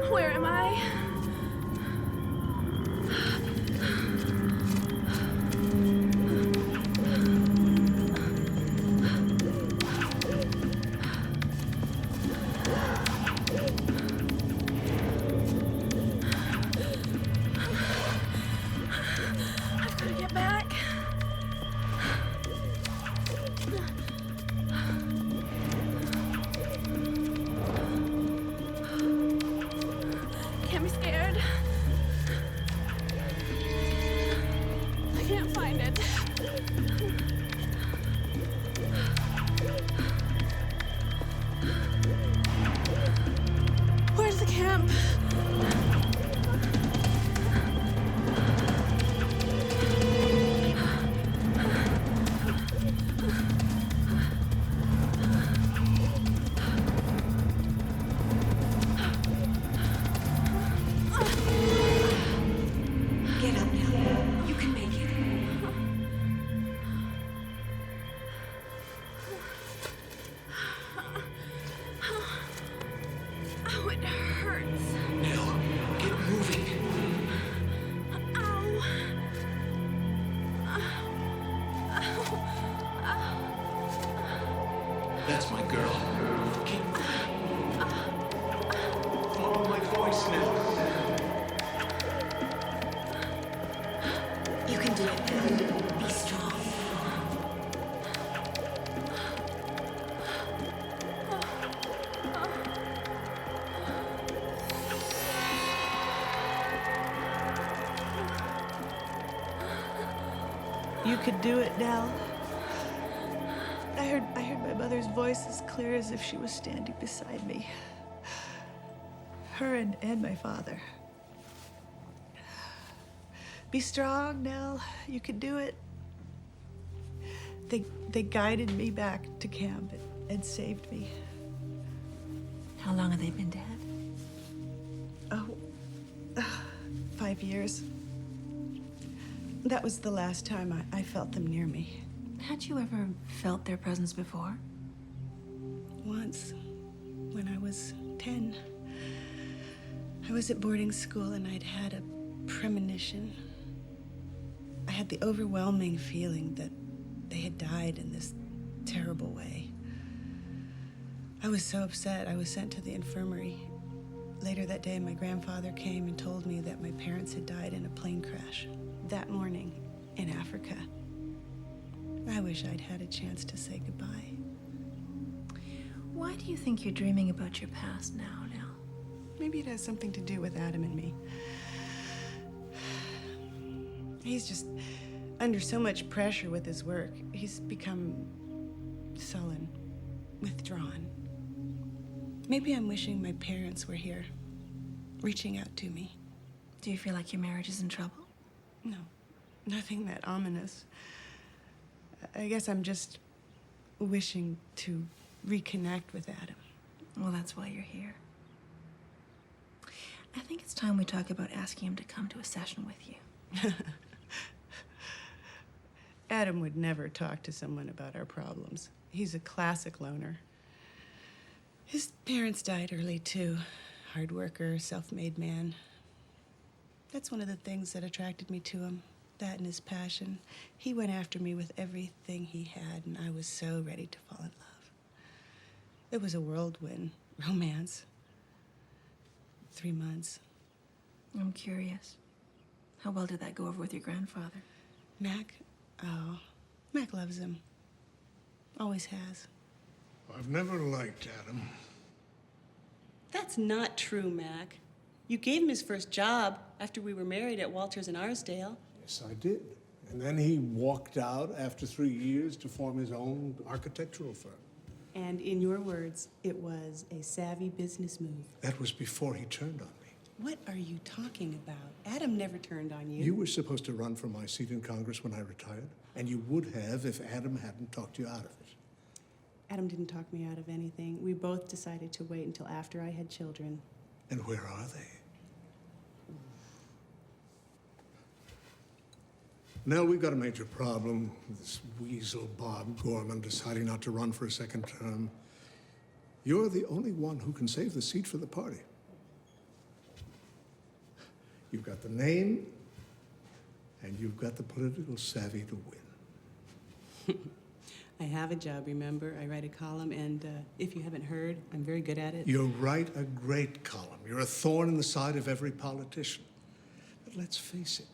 Where am I? I've got to get back. Can't be scared. I can't find it. Where's the camp? Get up now. You can make it. Oh, it hurts. Nell, get moving. Ow. That's my girl. Keep going. Follow my voice, Nell. You can do it, Nell. Be strong. You could do it, Nell. I heard my mother's voice as clear as if she was standing beside me. Her and my father. Be strong, Nell. You can do it. They guided me back to camp and saved me. How long have they been dead? Oh, 5 years. That was the last time I felt them near me. Had you ever felt their presence before? Once, when I was 10, I was at boarding school and I'd had a premonition. I had the overwhelming feeling that they had died in this terrible way. I was so upset, I was sent to the infirmary. Later that day, my grandfather came and told me that my parents had died in a plane crash that morning in Africa. I wish I'd had a chance to say goodbye. Why do you think you're dreaming about your past now, Nell? Maybe it has something to do with Adam and me. He's just under so much pressure with his work. He's become sullen, withdrawn. Maybe I'm wishing my parents were here, reaching out to me. Do you feel like your marriage is in trouble? No, nothing that ominous. I guess I'm just wishing to reconnect with Adam. Well, that's why you're here. I think it's time we talk about asking him to come to a session with you. Adam would never talk to someone about our problems. He's a classic loner. His parents died early, too. Hard worker, self-made man. That's one of the things that attracted me to him, that and his passion. He went after me with everything he had, and I was so ready to fall in love. It was a whirlwind romance. 3 months. I'm curious. How well did that go over with your grandfather? Mac? Oh, Mac loves him. Always has. I've never liked Adam. That's not true, Mac. You gave him his first job after we were married at Walters and Arsdale. Yes, I did. And then he walked out after 3 years to form his own architectural firm. And in your words, it was a savvy business move. That was before he turned on me. What are you talking about? Adam never turned on you. You were supposed to run for my seat in Congress when I retired, and you would have if Adam hadn't talked you out of it. Adam didn't talk me out of anything. We both decided to wait until after I had children. And where are they? Nell, we've got a major problem with this weasel Bob Gorman deciding not to run for a second term. You're the only one who can save the seat for the party. You've got the name, and you've got the political savvy to win. I have a job, remember? I write a column, and if you haven't heard, I'm very good at it. You write a great column. You're a thorn in the side of every politician. But let's face it,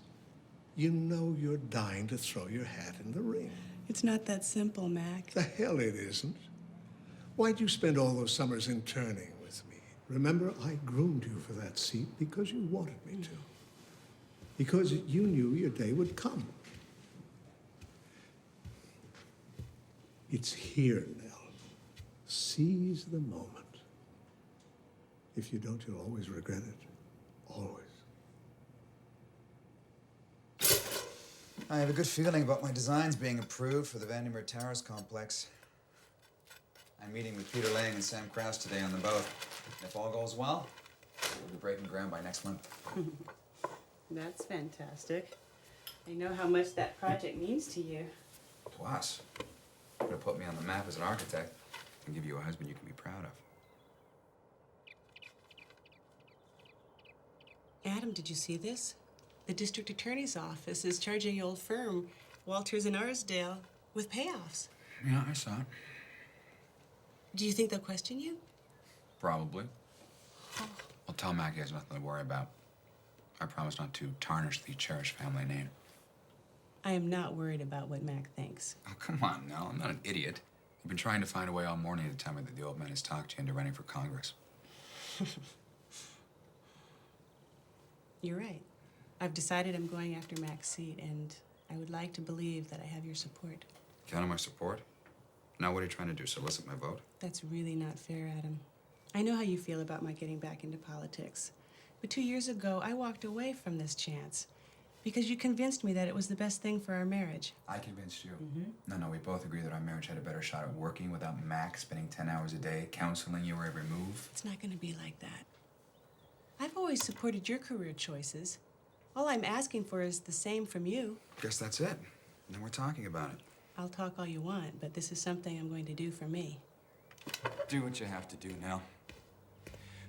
you know you're dying to throw your hat in the ring. It's not that simple, Mac. The hell it isn't. Why'd you spend all those summers interning with me? Remember, I groomed you for that seat because you wanted me to. Because you knew your day would come. It's here, Nell. Seize the moment. If you don't, you'll always regret it. Always. I have a good feeling about my designs being approved for the Vandermeer Towers complex. I'm meeting with Peter Lang and Sam Krause today on the boat. If all goes well, we'll be breaking ground by next month. That's fantastic. I know how much that project means to you. To us. Could have put me on the map as an architect and give you a husband you can be proud of. Adam, did you see this? The district attorney's office is charging your old firm, Walters and Arsdale, with payoffs. Yeah, I saw it. Do you think they'll question you? Probably. Well, tell Mac he has nothing to worry about. I promise not to tarnish the cherished family name. I am not worried about what Mac thinks. Oh, come on, Nell. I'm not an idiot. You've been trying to find a way all morning to tell me that the old man has talked you into running for Congress. You're right. I've decided I'm going after Mac's seat, and I would like to believe that I have your support. Count on my support? Now what are you trying to do, solicit my vote? That's really not fair, Adam. I know how you feel about my getting back into politics. But 2 years ago, I walked away from this chance because you convinced me that it was the best thing for our marriage. I convinced you? No, we both agree that our marriage had a better shot at working without Mac spending 10 hours a day counseling you every move. It's not going to be like that. I've always supported your career choices. All I'm asking for is the same from you. Guess that's it. Then we're talking about it. I'll talk all you want, but this is something I'm going to do for me. Do what you have to do, Nell.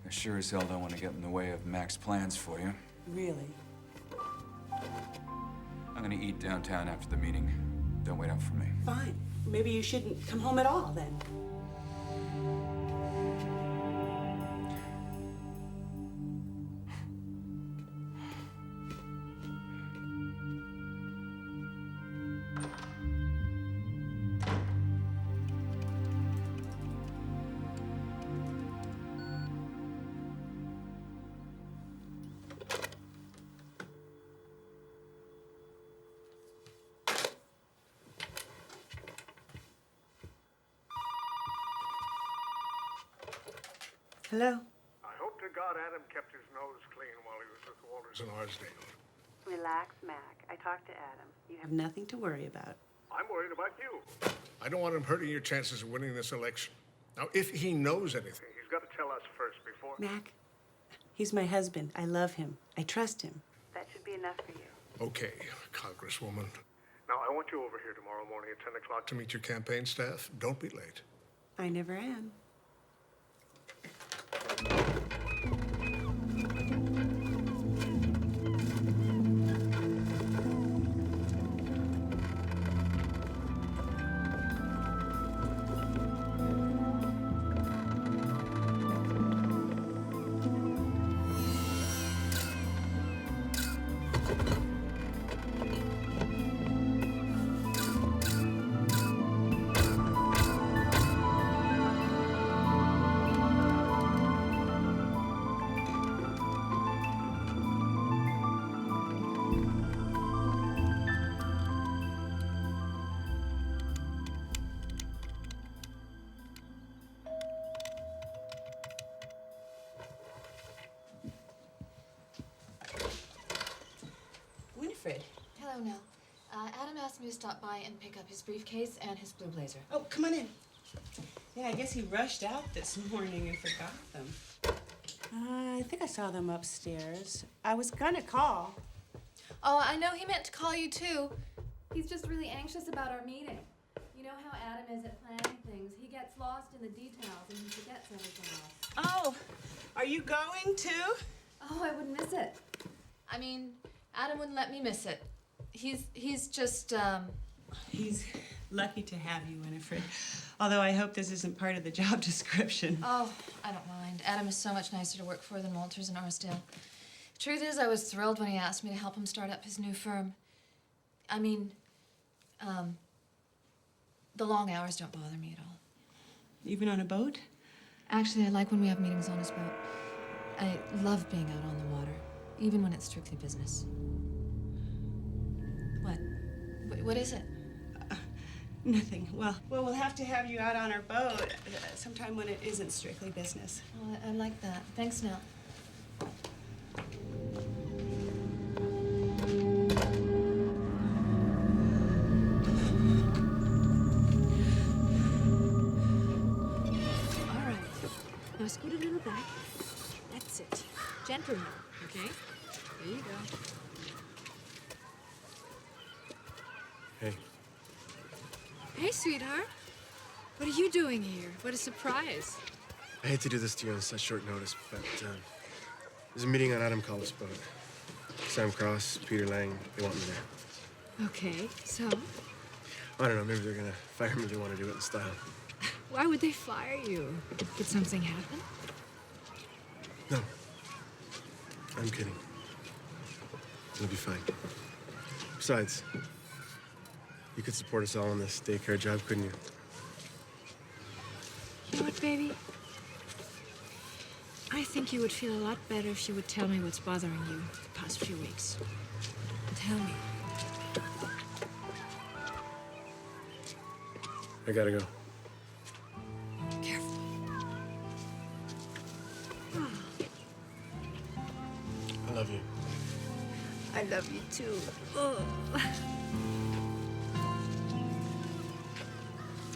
I sure as hell don't want to get in the way of Mac's plans for you. Really? I'm gonna eat downtown after the meeting. Don't wait up for me. Fine. Maybe you shouldn't come home at all, then. Hello? I hope to God Adam kept his nose clean while he was with Walters and Arsdale. Relax, Mac. I talked to Adam. You have nothing to worry about. I'm worried about you. I don't want him hurting your chances of winning this election. Now, if he knows anything, he's got to tell us first before... Mac, he's my husband. I love him. I trust him. That should be enough for you. Okay, Congresswoman. Now, I want you over here tomorrow morning at 10 o'clock to meet your campaign staff. Don't be late. I never am. Hello, Nell. Adam asked me to stop by and pick up his briefcase and his blue blazer. Oh, come on in. Yeah, I guess he rushed out this morning and forgot them. I think I saw them upstairs. I was gonna call. Oh, I know he meant to call you, too. He's just really anxious about our meeting. You know how Adam is at planning things. He gets lost in the details and he forgets everything else. Oh, are you going too? Oh, I wouldn't miss it. I mean, Adam wouldn't let me miss it. He's just, He's lucky to have you, Winifred. Although I hope this isn't part of the job description. Oh, I don't mind. Adam is so much nicer to work for than Walters and Arsdale. Truth is, I was thrilled when he asked me to help him start up his new firm. I mean, the long hours don't bother me at all. Even on a boat? Actually, I like when we have meetings on his boat. I love being out on the water, even when it's strictly business. What? What is it? Nothing. Well, we'll have to have you out on our boat sometime when it isn't strictly business. Well, I like that. Thanks, Nell. All right. Now scoot a little back. That's it. Gentle now, okay? There you go. Hey. Hey, sweetheart. What are you doing here? What a surprise. I hate to do this to you on such short notice, but there's a meeting on Adam Colliff's boat. Sam Cross, Peter Lang, they want me there. Okay, so? I don't know, maybe they're gonna fire me if they want to do it in style. Why would they fire you? Did something happen? No. I'm kidding. It'll be fine. Besides, you could support us all on this daycare job, couldn't you? You know what, baby? I think you would feel a lot better if you would tell me what's bothering you the past few weeks. Tell me. I gotta go. Careful. I love you. I love you too. Oh.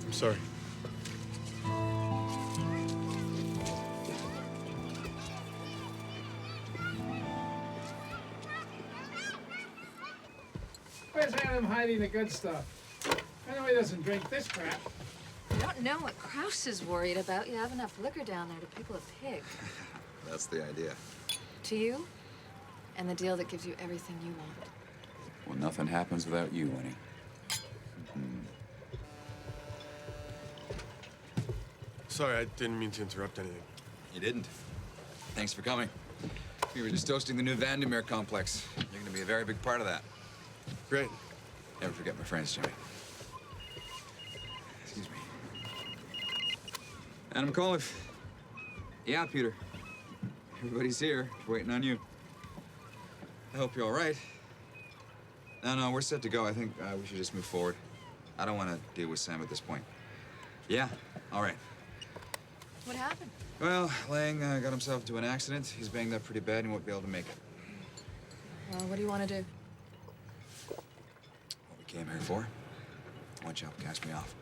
I'm sorry. Where's Adam hiding the good stuff? I know he doesn't drink this crap. I don't know what Krause is worried about. You have enough liquor down there to pickle a pig. That's the idea. To you, and the deal that gives you everything you want. Well, nothing happens without you, Winnie. Sorry, I didn't mean to interrupt anything. You didn't. Thanks for coming. We were just toasting the new Vandermeer complex. You're gonna be a very big part of that. Great. Never forget my friends, Jimmy. Excuse me. Adam Colliff. Yeah, Peter. Everybody's here, waiting on you. I hope you're all right. No, we're set to go. I think we should just move forward. I don't want to deal with Sam at this point. Yeah, all right. What happened? Well, Lang got himself into an accident. He's banged up pretty bad and won't be able to make it. Well, what do you want to do? What we came here for? I want you to help cast me off.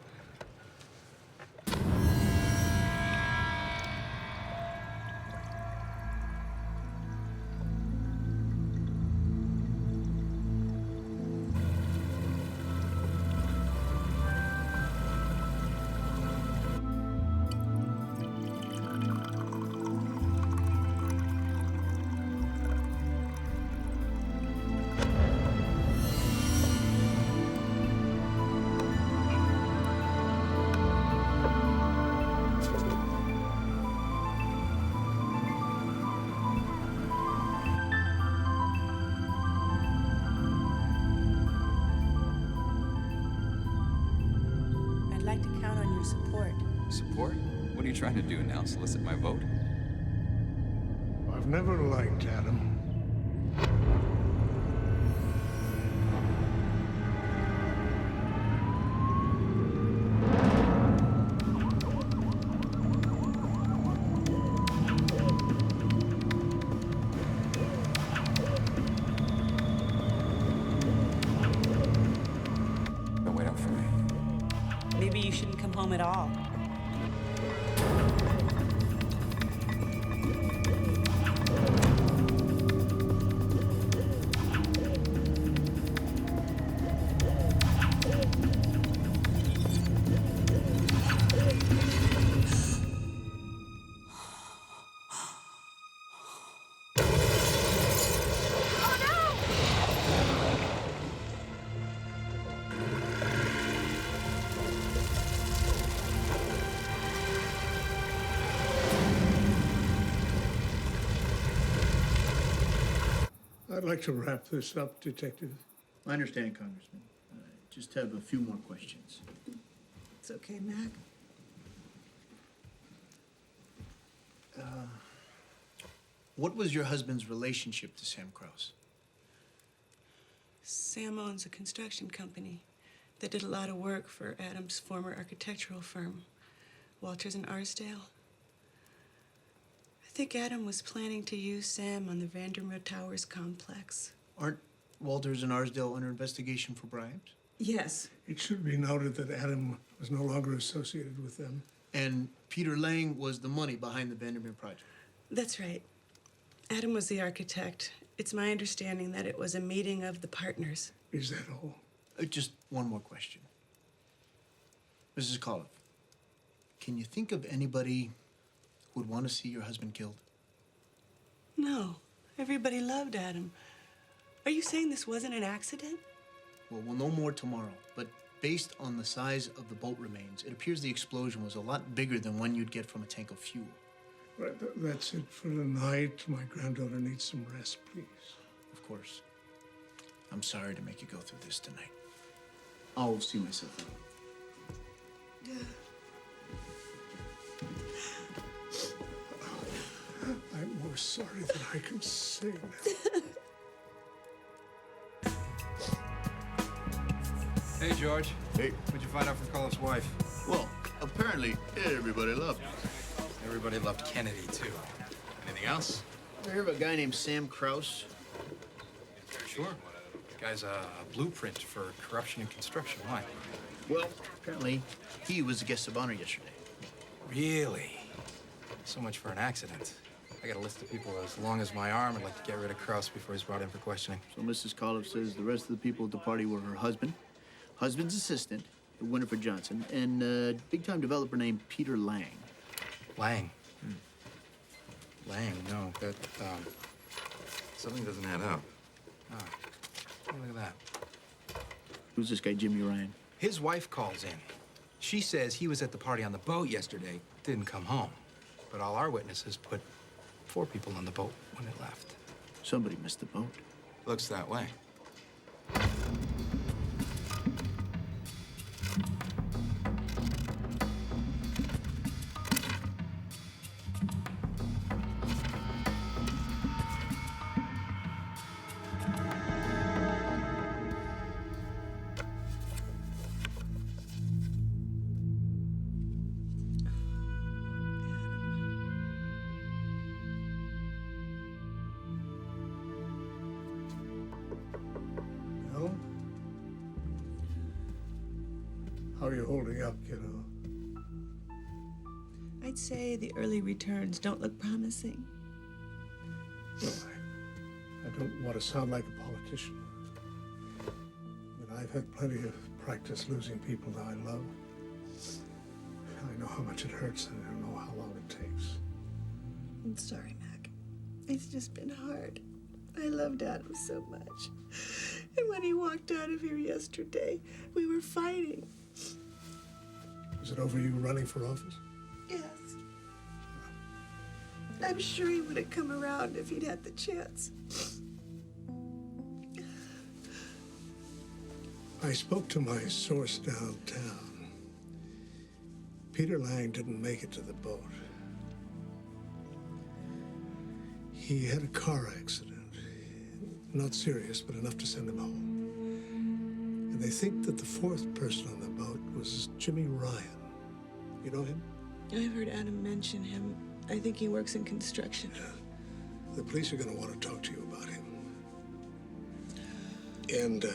I'd like to count on your support. Support? What are you trying to do now? Solicit my vote? I've never liked Adam. maybe you shouldn't come home at all. I'd like to wrap this up, Detective. I understand, Congressman. I just have a few more questions. It's okay, Mac. What was your husband's relationship to Sam Krause? Sam owns a construction company that did a lot of work for Adam's former architectural firm, Walters and Arsdale. I think Adam was planning to use Sam on the Vandermeer Towers complex. Aren't Walters and Arsdale under investigation for bribes? Yes. It should be noted that Adam was no longer associated with them. And Peter Lang was the money behind the Vandermeer project. That's right. Adam was the architect. It's my understanding that it was a meeting of the partners. Is that all? Just one more question. Mrs. Coliff, can you think of anybody who would want to see your husband killed? No. Everybody loved Adam. Are you saying this wasn't an accident? Well, we'll know more tomorrow, but based on the size of the boat remains, it appears the explosion was a lot bigger than one you'd get from a tank of fuel. Right, that's it for tonight. My granddaughter needs some rest, please. Of course. I'm sorry to make you go through this tonight. I'll see myself out. I'm more sorry than I can say now. Hey, George. Hey. What'd you find out from Coliff's wife? Well, apparently everybody loved him. Everybody loved Kennedy, too. Anything else? I hear of a guy named Sam Krause. Sure. The guy's a blueprint for corruption in construction. Why? Well, apparently he was a guest of honor yesterday. Really? So much for an accident. I got a list of people as long as my arm. I'd like to get rid of Krause before he's brought in for questioning. So Mrs. Coliff says the rest of the people at the party were her husband, husband's assistant, Winifred Johnson, and a big-time developer named Peter Lang. Lang? Lang, no, that, something doesn't add up. Oh, look at that. Who's this guy, Jimmy Ryan? His wife calls in. She says he was at the party on the boat yesterday, didn't come home. But all our witnesses put 4 people on the boat when it left. Somebody missed the boat. Looks that way. No? How are you holding up, kiddo? I'd say the early returns don't look promising. Well, I don't want to sound like a politician. But I've had plenty of practice losing people that I love. I know how much it hurts, and I don't know how long it takes. I'm sorry, Mac. It's just been hard. I loved Adam so much. And when he walked out of here yesterday, we were fighting. Is it over you running for office? Yes. I'm sure he would have come around if he'd had the chance. I spoke to my source downtown. Peter Lang didn't make it to the boat. He had a car accident. Not serious, but enough to send him home. And they think that the 4th person on the boat was Jimmy Ryan. You know him? I've heard Adam mention him. I think he works in construction. Yeah. The police are going to want to talk to you about him. And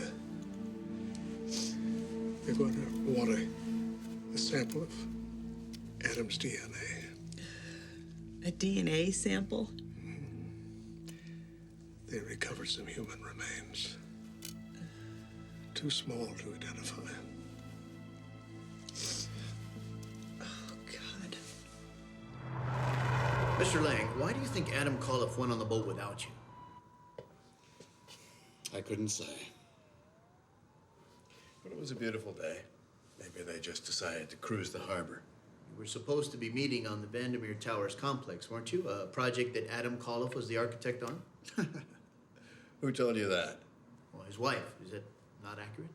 they're going to want to a sample of Adam's DNA. A DNA sample? They recovered some human remains. Too small to identify. Oh, God. Mr. Lang, why do you think Adam Coliff went on the boat without you? I couldn't say. But it was a beautiful day. Maybe they just decided to cruise the harbor. You were supposed to be meeting on the Vandermeer Towers complex, weren't you? A project that Adam Coliff was the architect on? Who told you that? Well, his wife. Is it not accurate?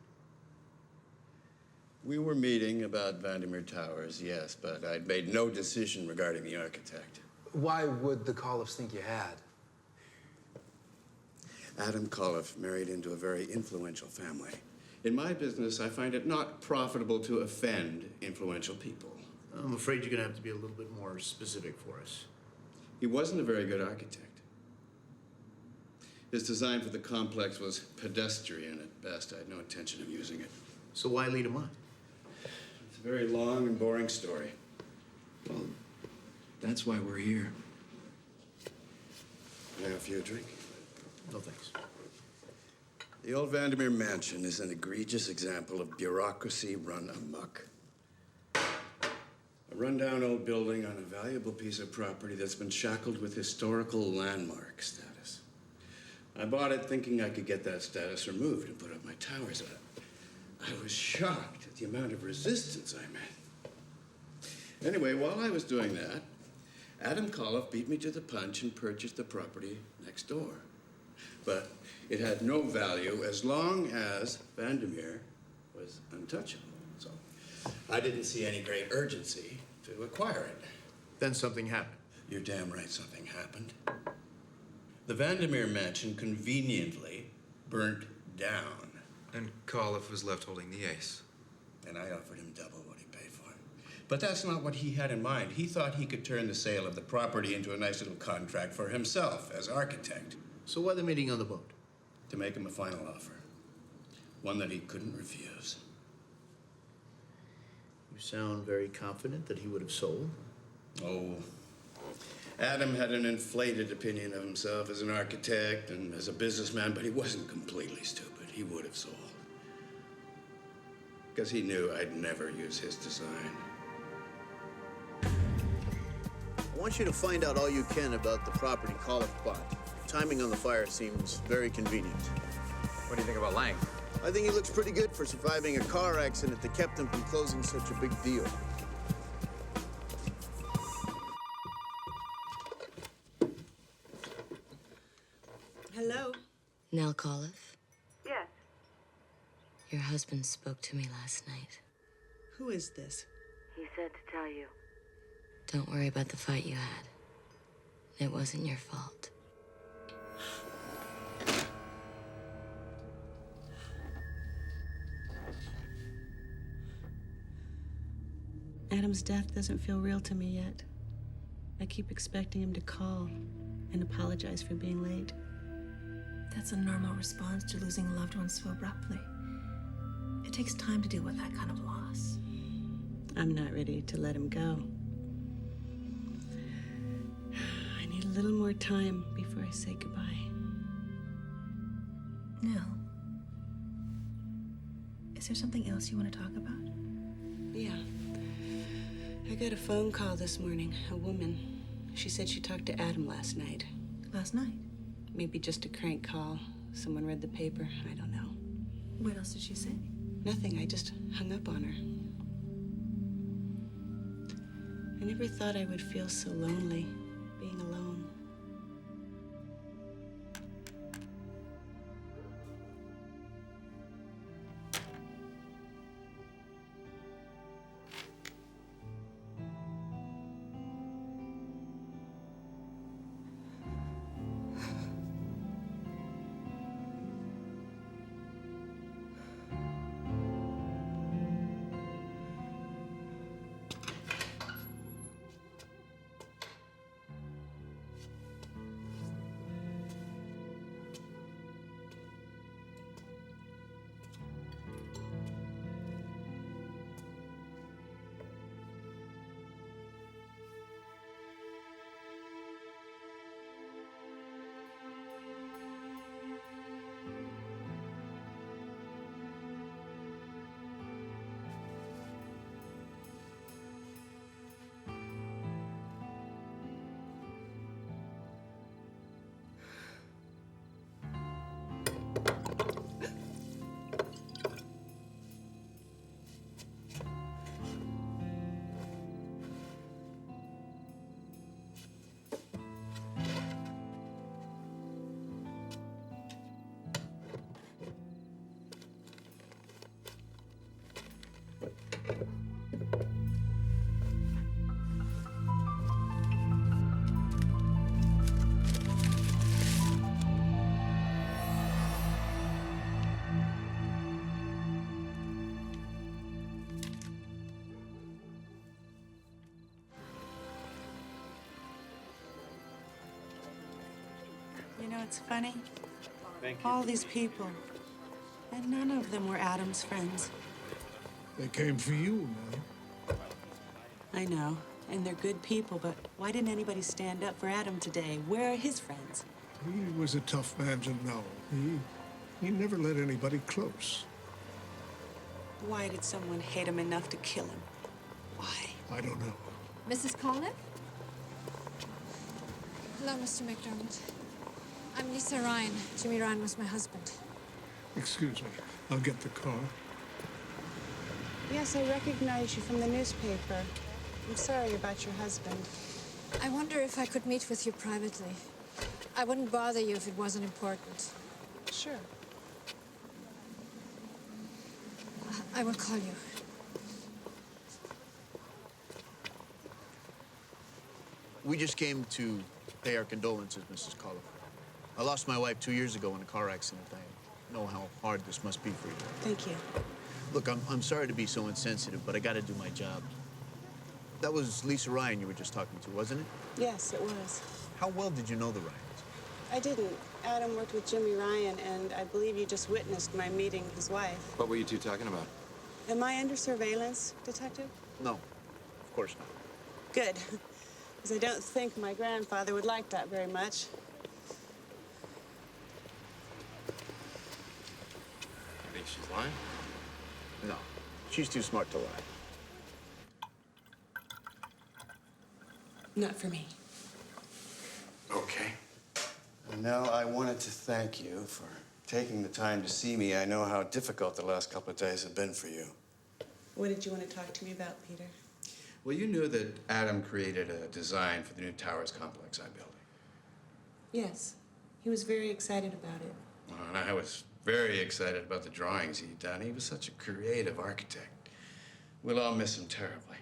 We were meeting about Vandermeer Towers, yes, but I'd made no decision regarding the architect. Why would the Coliffs think you had? Adam Coliff married into a very influential family. In my business, I find it not profitable to offend influential people. I'm afraid you're going to have to be a little bit more specific for us. He wasn't a very good architect. His design for the complex was pedestrian at best. I had no intention of using it. So why lead him on? It's a very long and boring story. Well, that's why we're here. Can I offer you a drink? No thanks. The old Vandermeer mansion is an egregious example of bureaucracy run amok. A rundown old building on a valuable piece of property that's been shackled with historical landmark status. I bought it thinking I could get that status removed and put up my towers on it. I was shocked at the amount of resistance I met. Anyway, while I was doing that, Adam Coliff beat me to the punch and purchased the property next door. But it had no value as long as Vandermeer was untouchable. So I didn't see any great urgency to acquire it. Then something happened. You're damn right something happened. The Vandermeer mansion conveniently burnt down. And Coliff was left holding the ace. And I offered him double what he paid for it. But that's not what he had in mind. He thought he could turn the sale of the property into a nice little contract for himself as architect. So why the meeting on the boat? To make him a final offer. One that he couldn't refuse. You sound very confident that he would have sold. Oh, Adam had an inflated opinion of himself as an architect and as a businessman, but he wasn't completely stupid. He would have sold. Because he knew I'd never use his design. I want you to find out all you can about the property Coliff bought. Timing on the fire seems very convenient. What do you think about Lang? I think he looks pretty good for surviving a car accident that kept him from closing such a big deal. Hello? Nell Coliff? Yes. Your husband spoke to me last night. Who is this? He said to tell you. Don't worry about the fight you had. It wasn't your fault. Adam's death doesn't feel real to me yet. I keep expecting him to call and apologize for being late. That's a normal response to losing a loved one so abruptly. It takes time to deal with that kind of loss. I'm not ready to let him go. I need a little more time before I say goodbye. Nell, is there something else you want to talk about? Yeah. I got a phone call this morning, a woman. She said she talked to Adam last night. Last night? Maybe just a crank call. Someone read the paper. I don't know. What else did she say? Nothing. I just hung up on her. I never thought I would feel so lonely, being alone. You know, it's funny. All these people, and none of them were Adam's friends. They came for you, man. I know, and they're good people, but why didn't anybody stand up for Adam today? Where are his friends? He was a tough man to know. He never let anybody close. Why did someone hate him enough to kill him? Why? I don't know. Mrs. Collins? Hello, Mr. McDermott. I'm Lisa Ryan. Jimmy Ryan was my husband. Excuse me. I'll get the car. Yes, I recognize you from the newspaper. I'm sorry about your husband. I wonder if I could meet with you privately. I wouldn't bother you if it wasn't important. Sure. I will call you. We just came to pay our condolences, Mrs. Collins. I lost my wife 2 years ago in a car accident. I know how hard this must be for you. Thank you. Look, I'm sorry to be so insensitive, but I gotta do my job. That was Lisa Ryan you were just talking to, wasn't it? Yes, it was. How well did you know the Ryans? I didn't. Adam worked with Jimmy Ryan, and I believe you just witnessed my meeting his wife. What were you two talking about? Am I under surveillance, Detective? No, of course not. Good. Because I don't think my grandfather would like that very much. You think she's lying? No, she's too smart to lie. Not for me. Okay. And now I wanted to thank you for taking the time to see me. I know how difficult the last couple of days have been for you. What did you want to talk to me about, Peter? Well, you knew that Adam created a design for the new towers complex I'm building. Yes. He was very excited about it. Well, and I was very excited about the drawings he'd done. He was such a creative architect. We'll all miss him terribly.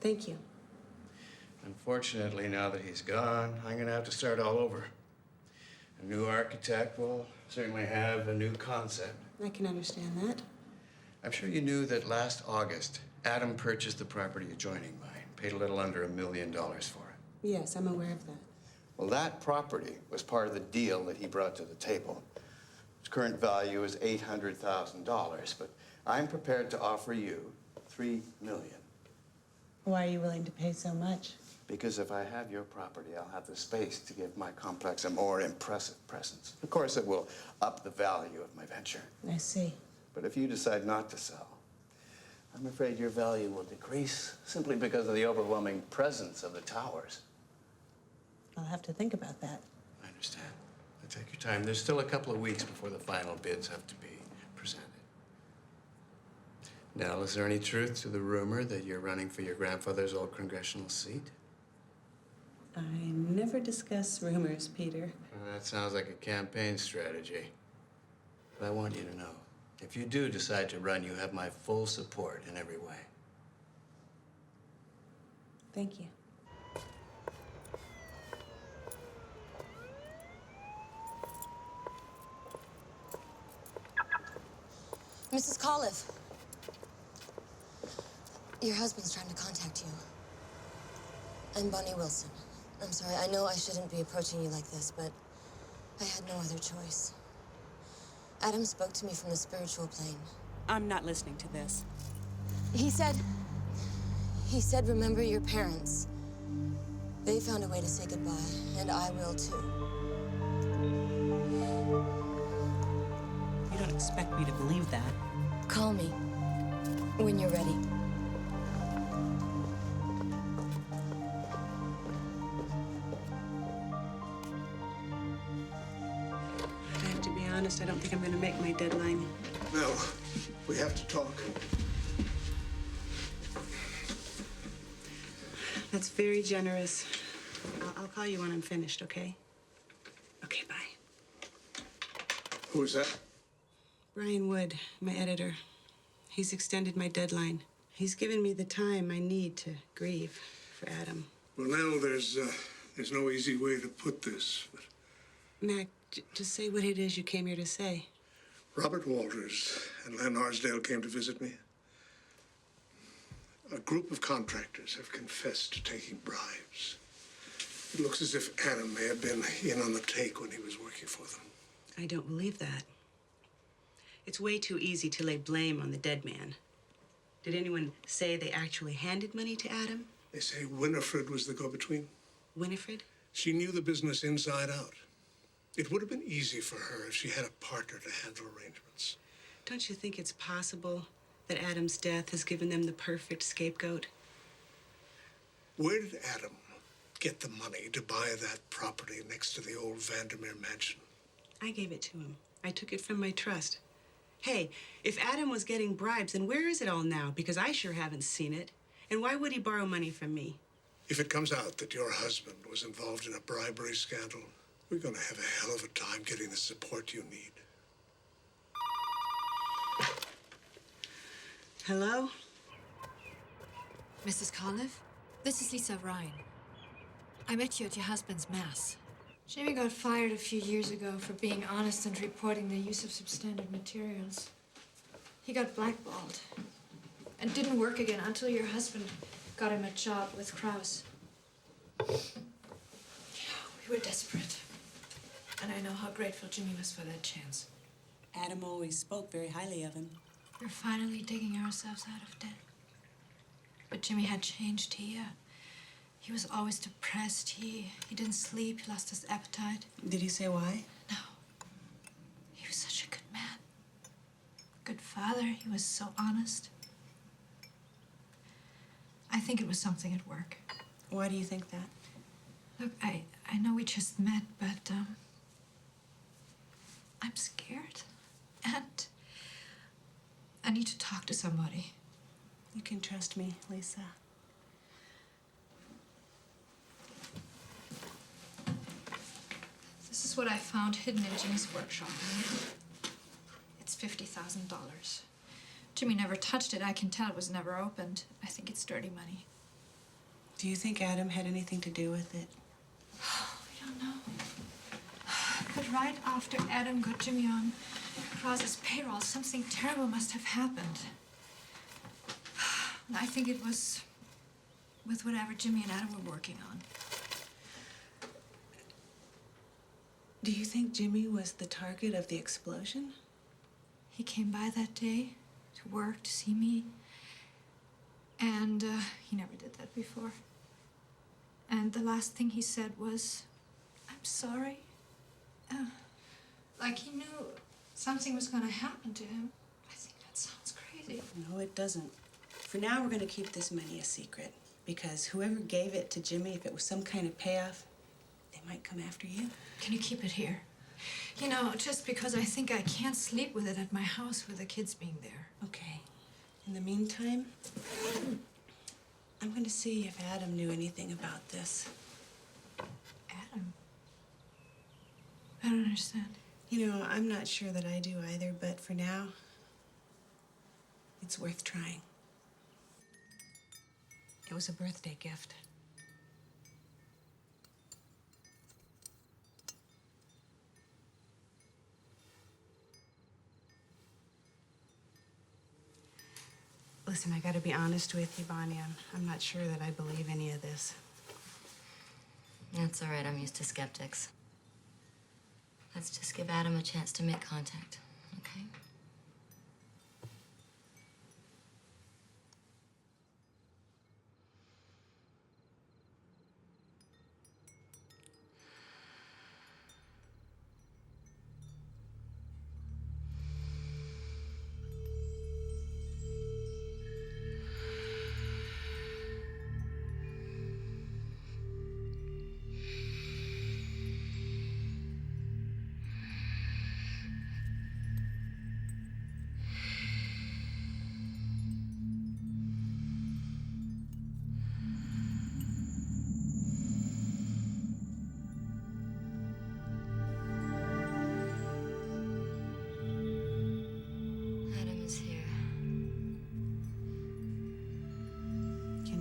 Thank you. Unfortunately, now that he's gone, I'm going to have to start all over. A new architect will certainly have a new concept. I can understand that. I'm sure you knew that last August, Adam purchased the property adjoining mine, paid a little under $1 million for it. Yes, I'm aware of that. Well, that property was part of the deal that he brought to the table. Its current value is $800,000, but I'm prepared to offer you $3 million. Why are you willing to pay so much? Because if I have your property, I'll have the space to give my complex a more impressive presence. Of course, it will up the value of my venture. I see. But if you decide not to sell, I'm afraid your value will decrease simply because of the overwhelming presence of the towers. I'll have to think about that. I understand. Take your time. There's still a couple of weeks before the final bids have to be presented. Now, is there any truth to the rumor that you're running for your grandfather's old congressional seat? I never discuss rumors, Peter. Well, that sounds like a campaign strategy. But I want you to know, if you do decide to run, you have my full support in every way. Thank you. Mrs. Coliff. Your husband's trying to contact you. I'm Bonnie Wilson. I'm sorry, I know I shouldn't be approaching you like this, but I had no other choice. Adam spoke to me from the spiritual plane. I'm not listening to this. He said, remember your parents. They found a way to say goodbye, and I will too. You don't expect me to believe that. Call me when you're ready. I have to be honest, I don't think I'm going to make my deadline. No, we have to talk. That's very generous. I'll call you when I'm finished, okay? Okay, bye. Who is that? Brian Wood, my editor. He's extended my deadline. He's given me the time I need to grieve for Adam. Well, now there's no easy way to put this. But Mac, just say what it is you came here to say. Robert Walters and Len Arsdale came to visit me. A group of contractors have confessed to taking bribes. It looks as if Adam may have been in on the take when he was working for them. I don't believe that. It's way too easy to lay blame on the dead man. Did anyone say they actually handed money to Adam? They say Winifred was the go-between. Winifred? She knew the business inside out. It would have been easy for her if she had a partner to handle arrangements. Don't you think it's possible that Adam's death has given them the perfect scapegoat? Where did Adam get the money to buy that property next to the old Vandermeer mansion? I gave it to him. I took it from my trust. Hey, if Adam was getting bribes, then where is it all now? Because I sure haven't seen it. And why would he borrow money from me? If it comes out that your husband was involved in a bribery scandal, we're going to have a hell of a time getting the support you need. Hello? Mrs. Coliff, this is Lisa Ryan. I met you at your husband's mass. Jimmy got fired a few years ago for being honest and reporting the use of substandard materials. He got blackballed and didn't work again until your husband got him a job with Krause. We were desperate. And I know how grateful Jimmy was for that chance. Adam always spoke very highly of him. We're finally digging ourselves out of debt. But Jimmy had changed. He was always depressed. He didn't sleep. He lost his appetite. Did he say why? No. He was such a good man. Good father. He was so honest. I think it was something at work. Why do you think that? Look, I know we just met, but I'm scared. And I need to talk to somebody. You can trust me, Lisa. This is what I found hidden in Jimmy's workshop. It's $50,000. Jimmy never touched it. I can tell it was never opened. I think it's dirty money. Do you think Adam had anything to do with it? We don't know. But right after Adam got Jimmy on Krause's payroll, something terrible must have happened. I think it was with whatever Jimmy and Adam were working on. Do you think Jimmy was the target of the explosion? He came by that day to work, to see me. And he never did that before. And the last thing he said was, "I'm sorry." Like he knew something was going to happen to him. I think that sounds crazy. No, it doesn't. For now, we're going to keep this money a secret. Because whoever gave it to Jimmy, if it was some kind of payoff, they might come after you. Can you keep it here? You know, just because I think I can't sleep with it at my house with the kids being there. Okay. In the meantime, I'm going to see if Adam knew anything about this. Adam? I don't understand. You know, I'm not sure that I do either, but for now, it's worth trying. It was a birthday gift. Listen, I gotta be honest with you, Bonnie. I'm not sure that I believe any of this. That's all right. I'm used to skeptics. Let's just give Adam a chance to make contact, okay?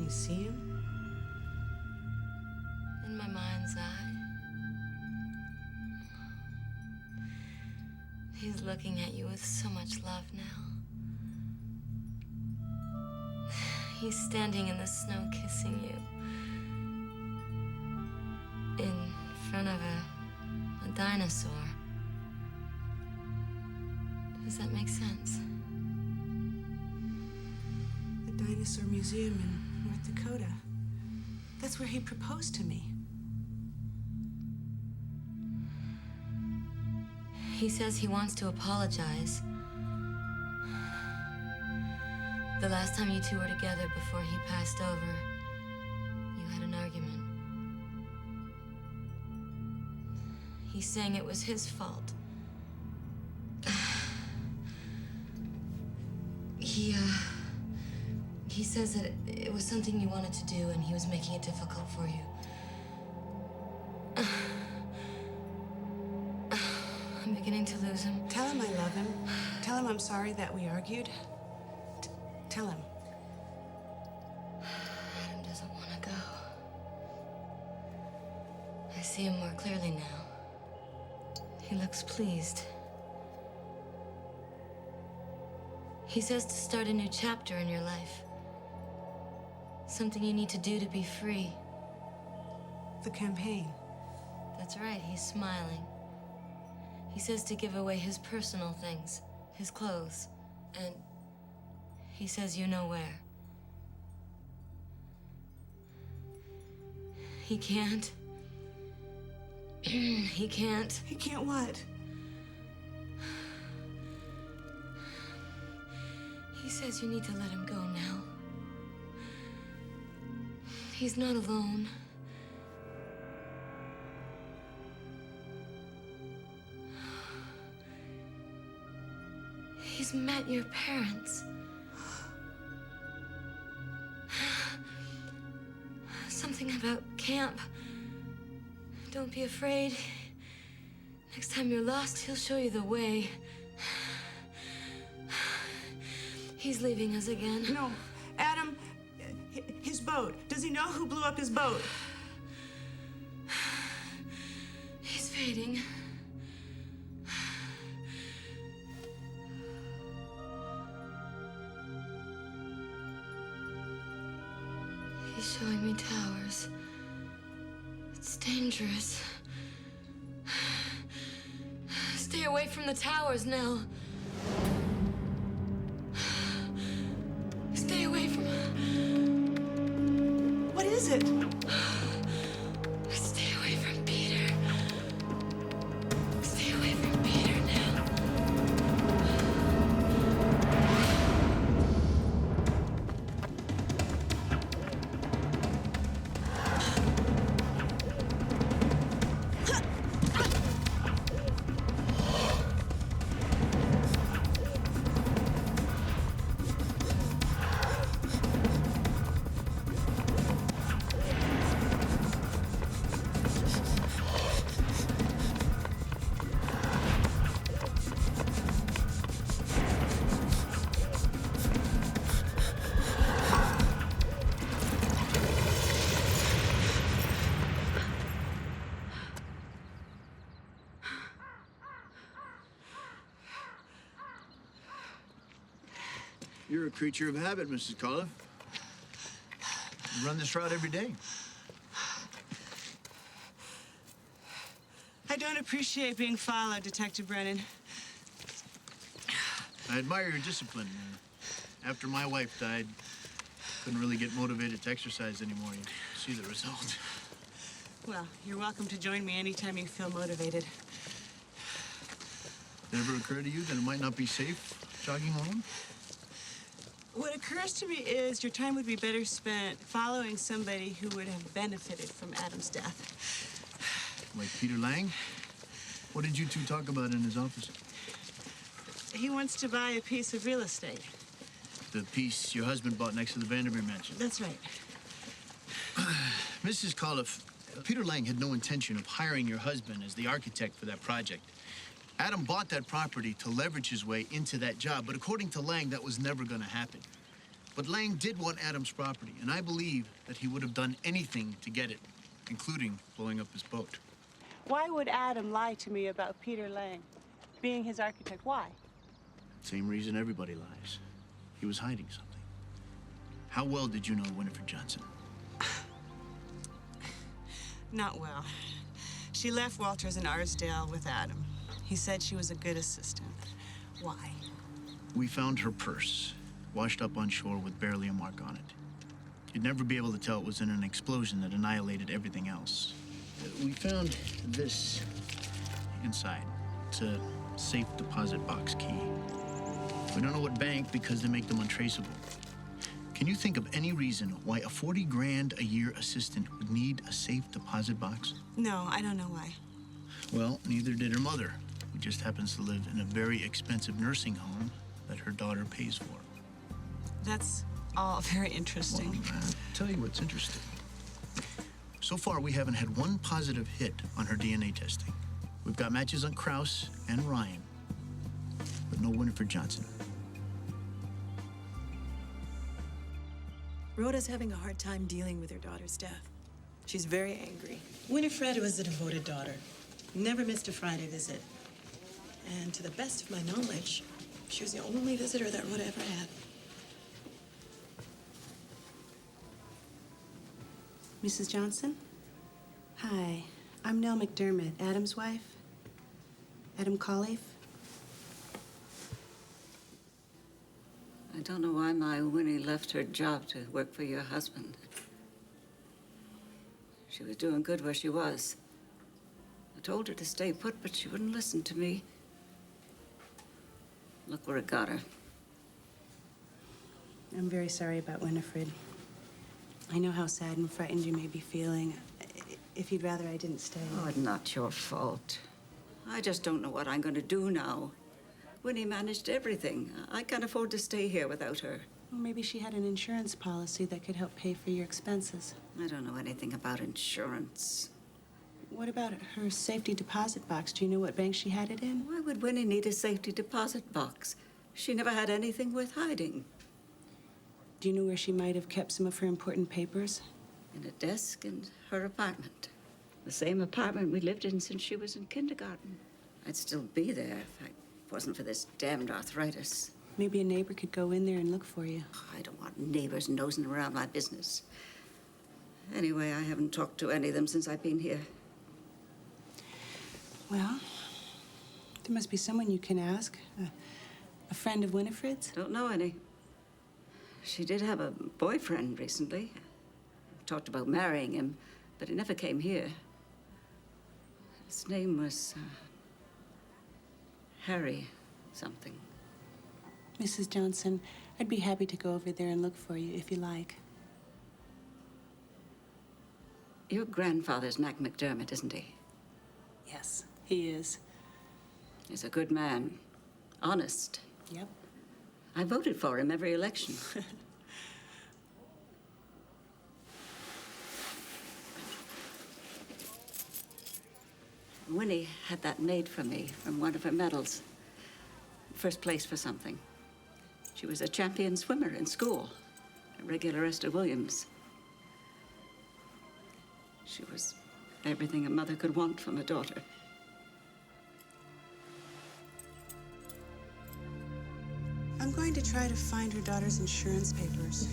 Can you see him? In my mind's eye. He's looking at you with so much love now. He's standing in the snow kissing you. In front of a dinosaur. Does that make sense? The Dinosaur Museum in North Dakota. That's where he proposed to me. He says he wants to apologize. The last time you two were together before he passed over, you had an argument. He's saying it was his fault. He says that it was something you wanted to do and he was making it difficult for you. I'm beginning to lose him. Tell him I love him. Tell him I'm sorry that we argued. Tell him. Adam doesn't want to go. I see him more clearly now. He looks pleased. He says to start a new chapter in your life. Something you need to do to be free. The campaign. That's right, he's smiling. He says to give away his personal things, his clothes, and he says you know where. He can't. He can't. He can't what? He says you need to let him go now. He's not alone. He's met your parents. Something about camp. Don't be afraid. Next time you're lost, he'll show you the way. He's leaving us again. No, Adam, his boat. Does he know who blew up his boat? He's fading. He's showing me towers. It's dangerous. Stay away from the towers, Nell. Stay away from her. What is it? Stay away from Peter. Stay away from Peter now. You're a creature of habit, Mrs. Coliff. You run this route every day. I don't appreciate being followed, Detective Brennan. I admire your discipline. After my wife died, couldn't really get motivated to exercise anymore. You see the result. Well, you're welcome to join me anytime you feel motivated. Did it ever occur to you that it might not be safe jogging alone? What occurs to me is your time would be better spent following somebody who would have benefited from Adam's death. Like Peter Lang? What did you two talk about in his office? He wants to buy a piece of real estate. The piece your husband bought next to the Vandermeer mansion. That's right. Mrs. Coliff, Peter Lang had no intention of hiring your husband as the architect for that project. Adam bought that property to leverage his way into that job, but according to Lang, that was never going to happen. But Lang did want Adam's property, and I believe that he would have done anything to get it, including blowing up his boat. Why would Adam lie to me about Peter Lang being his architect? Why? Same reason everybody lies. He was hiding something. How well did you know Winifred Johnson? Not well. She left Walters in Arsdale with Adam. He said she was a good assistant. Why? We found her purse, washed up on shore with barely a mark on it. You'd never be able to tell it was in an explosion that annihilated everything else. We found this inside. It's a safe deposit box key. We don't know what bank because they make them untraceable. Can you think of any reason why a 40 grand a year assistant would need a safe deposit box? No, I don't know why. Well, neither did her mother, who just happens to live in a very expensive nursing home that her daughter pays for. That's all very interesting. Well, I'll tell you what's interesting. So far, we haven't had one positive hit on her DNA testing. We've got matches on Krause and Ryan, but no Winifred Johnson. Rhoda's having a hard time dealing with her daughter's death. She's very angry. Winifred was a devoted daughter. Never missed a Friday visit. And to the best of my knowledge, she was the only visitor that Rhoda ever had. Mrs. Johnson? Hi, I'm Nell McDermott, Adam's wife. Adam Collief. I don't know why my Winnie left her job to work for your husband. She was doing good where she was. I told her to stay put, but she wouldn't listen to me. Look where it got her. I'm very sorry about Winifred. I know how sad and frightened you may be feeling. If you'd rather I didn't stay. Oh, it's not your fault. I just don't know what I'm going to do now. Winnie managed everything. I can't afford to stay here without her. Well, maybe she had an insurance policy that could help pay for your expenses. I don't know anything about insurance. What about her safety deposit box? Do you know what bank she had it in? Why would Winnie need a safety deposit box? She never had anything worth hiding. Do you know where she might have kept some of her important papers? In a desk in her apartment. The same apartment we lived in since she was in kindergarten. I'd still be there if it wasn't for this damned arthritis. Maybe a neighbor could go in there and look for you. I don't want neighbors nosing around my business. Anyway, I haven't talked to any of them since I've been here. Well, there must be someone you can ask. A friend of Winifred's? Don't know any. She did have a boyfriend recently. Talked about marrying him, but he never came here. His name was Harry something. Mrs. Johnson, I'd be happy to go over there and look for you if you like. Your grandfather's Mac McDermott, isn't he? Yes, he is. He's a good man. Honest. Yep. I voted for him every election. Winnie had that made for me from one of her medals. First place for something. She was a champion swimmer in school, a regular Esther Williams. She was everything a mother could want from a daughter. I'm going to try to find her daughter's insurance papers.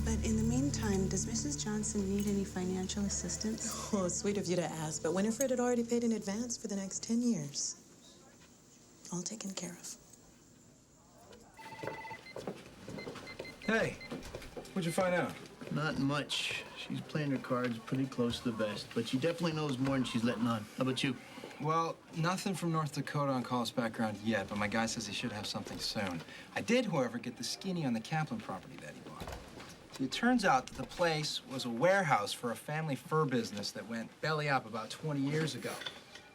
But in the meantime, does Mrs. Johnson need any financial assistance? Oh, sweet of you to ask, but Winifred had already paid in advance for the next 10 years. All taken care of. Hey, what'd you find out? Not much. She's playing her cards pretty close to the vest, but she definitely knows more than she's letting on. How about you? Well, nothing from North Dakota on Call's background yet, but my guy says he should have something soon. I did, however, get the skinny on the Kaplan property that he bought. See, it turns out that the place was a warehouse for a family fur business that went belly up about 20 years ago.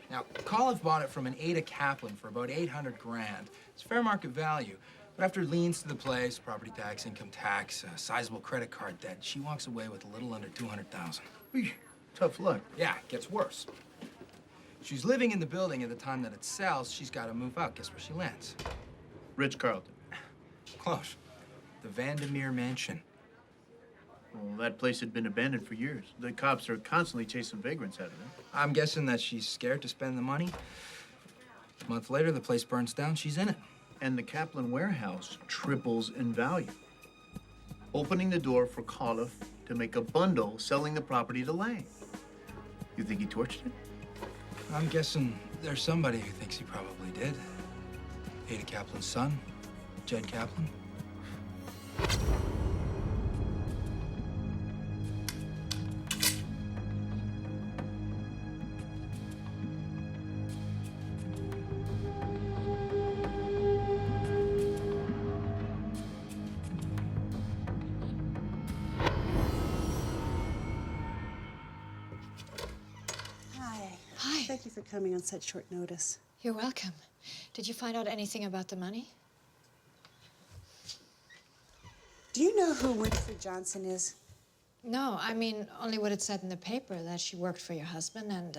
Now, Coliff bought it from an Ada Kaplan for about 800 grand. It's fair market value. But after liens to the place, property tax, income tax, sizable credit card debt, she walks away with a little under 200,000. Tough luck. Yeah, it gets worse. She's living in the building at the time that it sells. She's got to move out. Guess where she lands? Ritz-Carlton. Close. The Vandermeer Mansion. Well, that place had been abandoned for years. The cops are constantly chasing vagrants out of it. I'm guessing that she's scared to spend the money. A month later, the place burns down. She's in it. And the Kaplan warehouse triples in value, opening the door for Coliff to make a bundle selling the property to Lang. You think he torched it? I'm guessing there's somebody who thinks he probably did. Ada Kaplan's son, Jed Kaplan. Hi. Thank you for coming on such short notice. You're welcome. Did you find out anything about the money? Do you know who Winifred Johnson is? No, I mean, only what it said in the paper, that she worked for your husband and,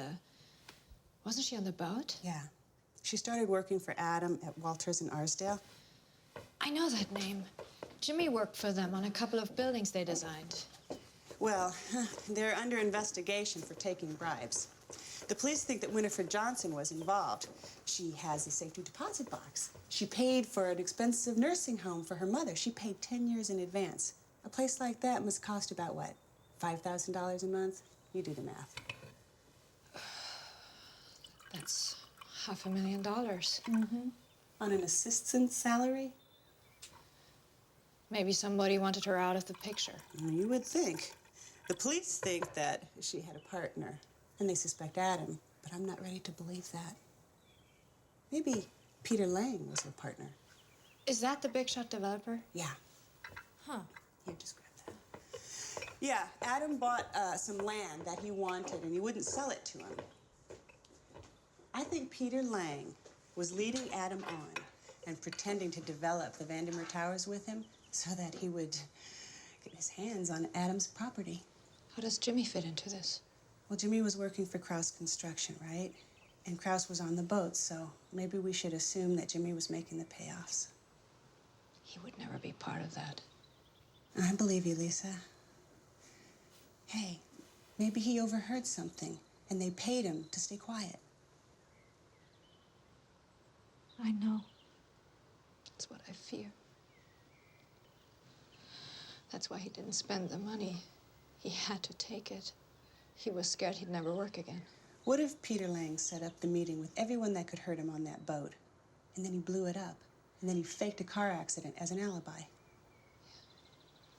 wasn't she on the boat? Yeah. She started working for Adam at Walters in Arsdale. I know that name. Jimmy worked for them on a couple of buildings they designed. Well, they're under investigation for taking bribes. The police think that Winifred Johnson was involved. She has a safety deposit box. She paid for an expensive nursing home for her mother. She paid 10 years in advance. A place like that must cost about, what, $5,000 a month? You do the math. That's $500,000. Mm-hmm. On an assistant's salary? Maybe somebody wanted her out of the picture. You would think. The police think that she had a partner, and they suspect Adam, but I'm not ready to believe that. Maybe Peter Lang was her partner. Is that the big shot developer? Yeah. Huh. Here, just grab that. Yeah, Adam bought some land that he wanted, and he wouldn't sell it to him. I think Peter Lang was leading Adam on and pretending to develop the Vandermeer Towers with him so that he would get his hands on Adam's property. How does Jimmy fit into this? Well, Jimmy was working for Kraus Construction, right? And Kraus was on the boat, so maybe we should assume that Jimmy was making the payoffs. He would never be part of that. I believe you, Lisa. Hey, maybe he overheard something, and they paid him to stay quiet. I know. That's what I fear. That's why he didn't spend the money. He had to take it. He was scared he'd never work again. What if Peter Lang set up the meeting with everyone that could hurt him on that boat, and then he blew it up, and then he faked a car accident as an alibi?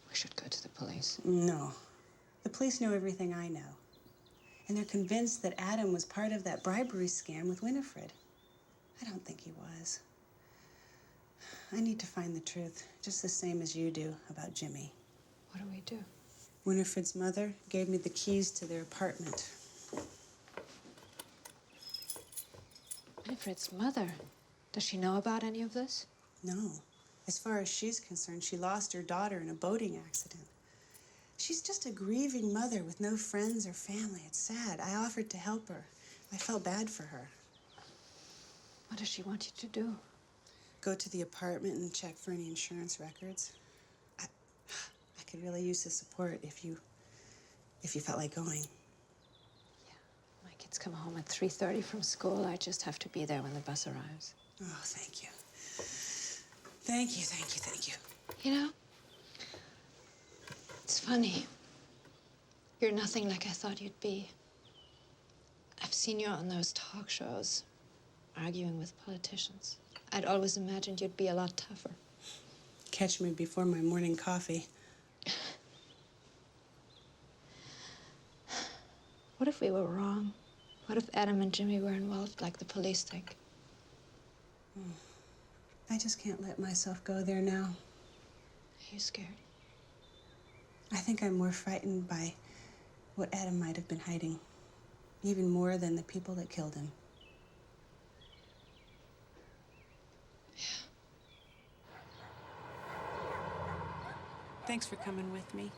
We should go to the police. No. The police know everything I know. And they're convinced that Adam was part of that bribery scam with Winifred. I don't think he was. I need to find the truth, just the same as you do about Jimmy. What do we do? Winifred's mother gave me the keys to their apartment. Winifred's mother? Does she know about any of this? No. As far as she's concerned, she lost her daughter in a boating accident. She's just a grieving mother with no friends or family. It's sad. I offered to help her. I felt bad for her. What does she want you to do? Go to the apartment and check for any insurance records. I could really use the support if you felt like going. My kids come home at 3:30 from school. I just have to be there when the bus arrives. Oh, thank you. Thank you, thank you, thank you. You know, it's funny. You're nothing like I thought you'd be. I've seen you on those talk shows, arguing with politicians. I'd always imagined you'd be a lot tougher. Catch me before my morning coffee. What if we were wrong? What if Adam and Jimmy were involved like the police think? I just can't let myself go there now. Are you scared? I think I'm more frightened by what Adam might have been hiding, even more than the people that killed him. Thanks for coming with me.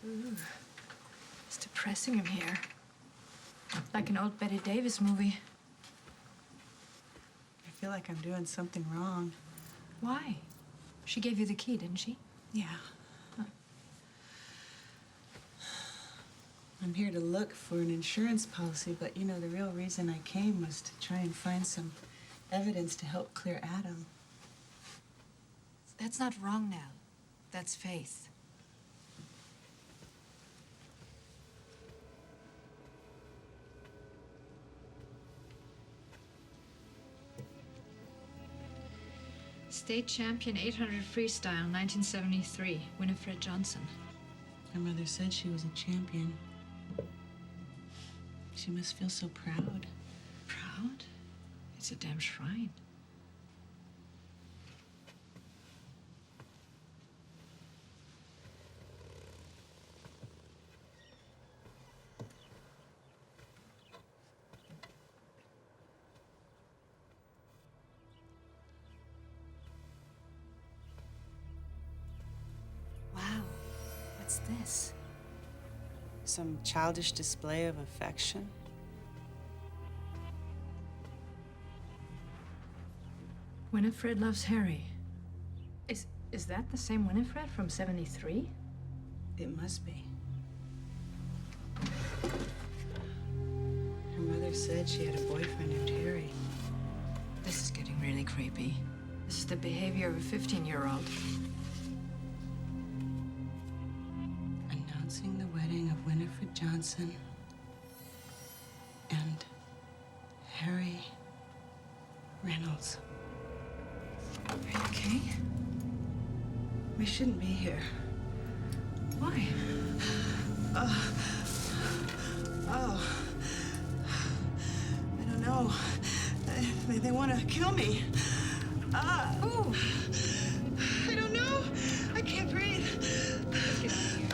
Ooh, it's depressing in here. Like an old Betty Davis movie. feel like I'm doing something wrong. Why? She gave you the key, didn't she? Yeah. I'm here to look for an insurance policy, but you know, the real reason I came was to try and find some evidence to help clear Adam. That's not wrong, Nell. That's faith. State champion 800 freestyle, 1973, Winifred Johnson. My mother said she was a champion. She must feel so proud. Proud? It's a damn shrine. Wow. What's this? Some childish display of affection? Winifred loves Harry. Is that the same Winifred from 73? It must be. Her mother said she had a boyfriend named Harry. This is getting really creepy. This is the behavior of a 15-year-old. Announcing the wedding of Winifred Johnson and Harry Reynolds. Are you okay? We shouldn't be here. Why? Oh. I don't know. They want to kill me. Oh. I don't know. I can't breathe. Let's get out of here.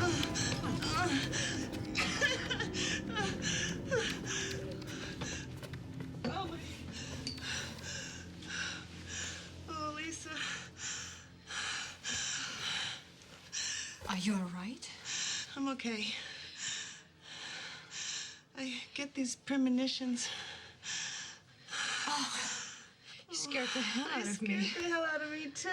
Oh, Lisa. Are you all right? I'm okay. I get these premonitions. Oh, you scared the hell out of me. Scared the hell out of me, too.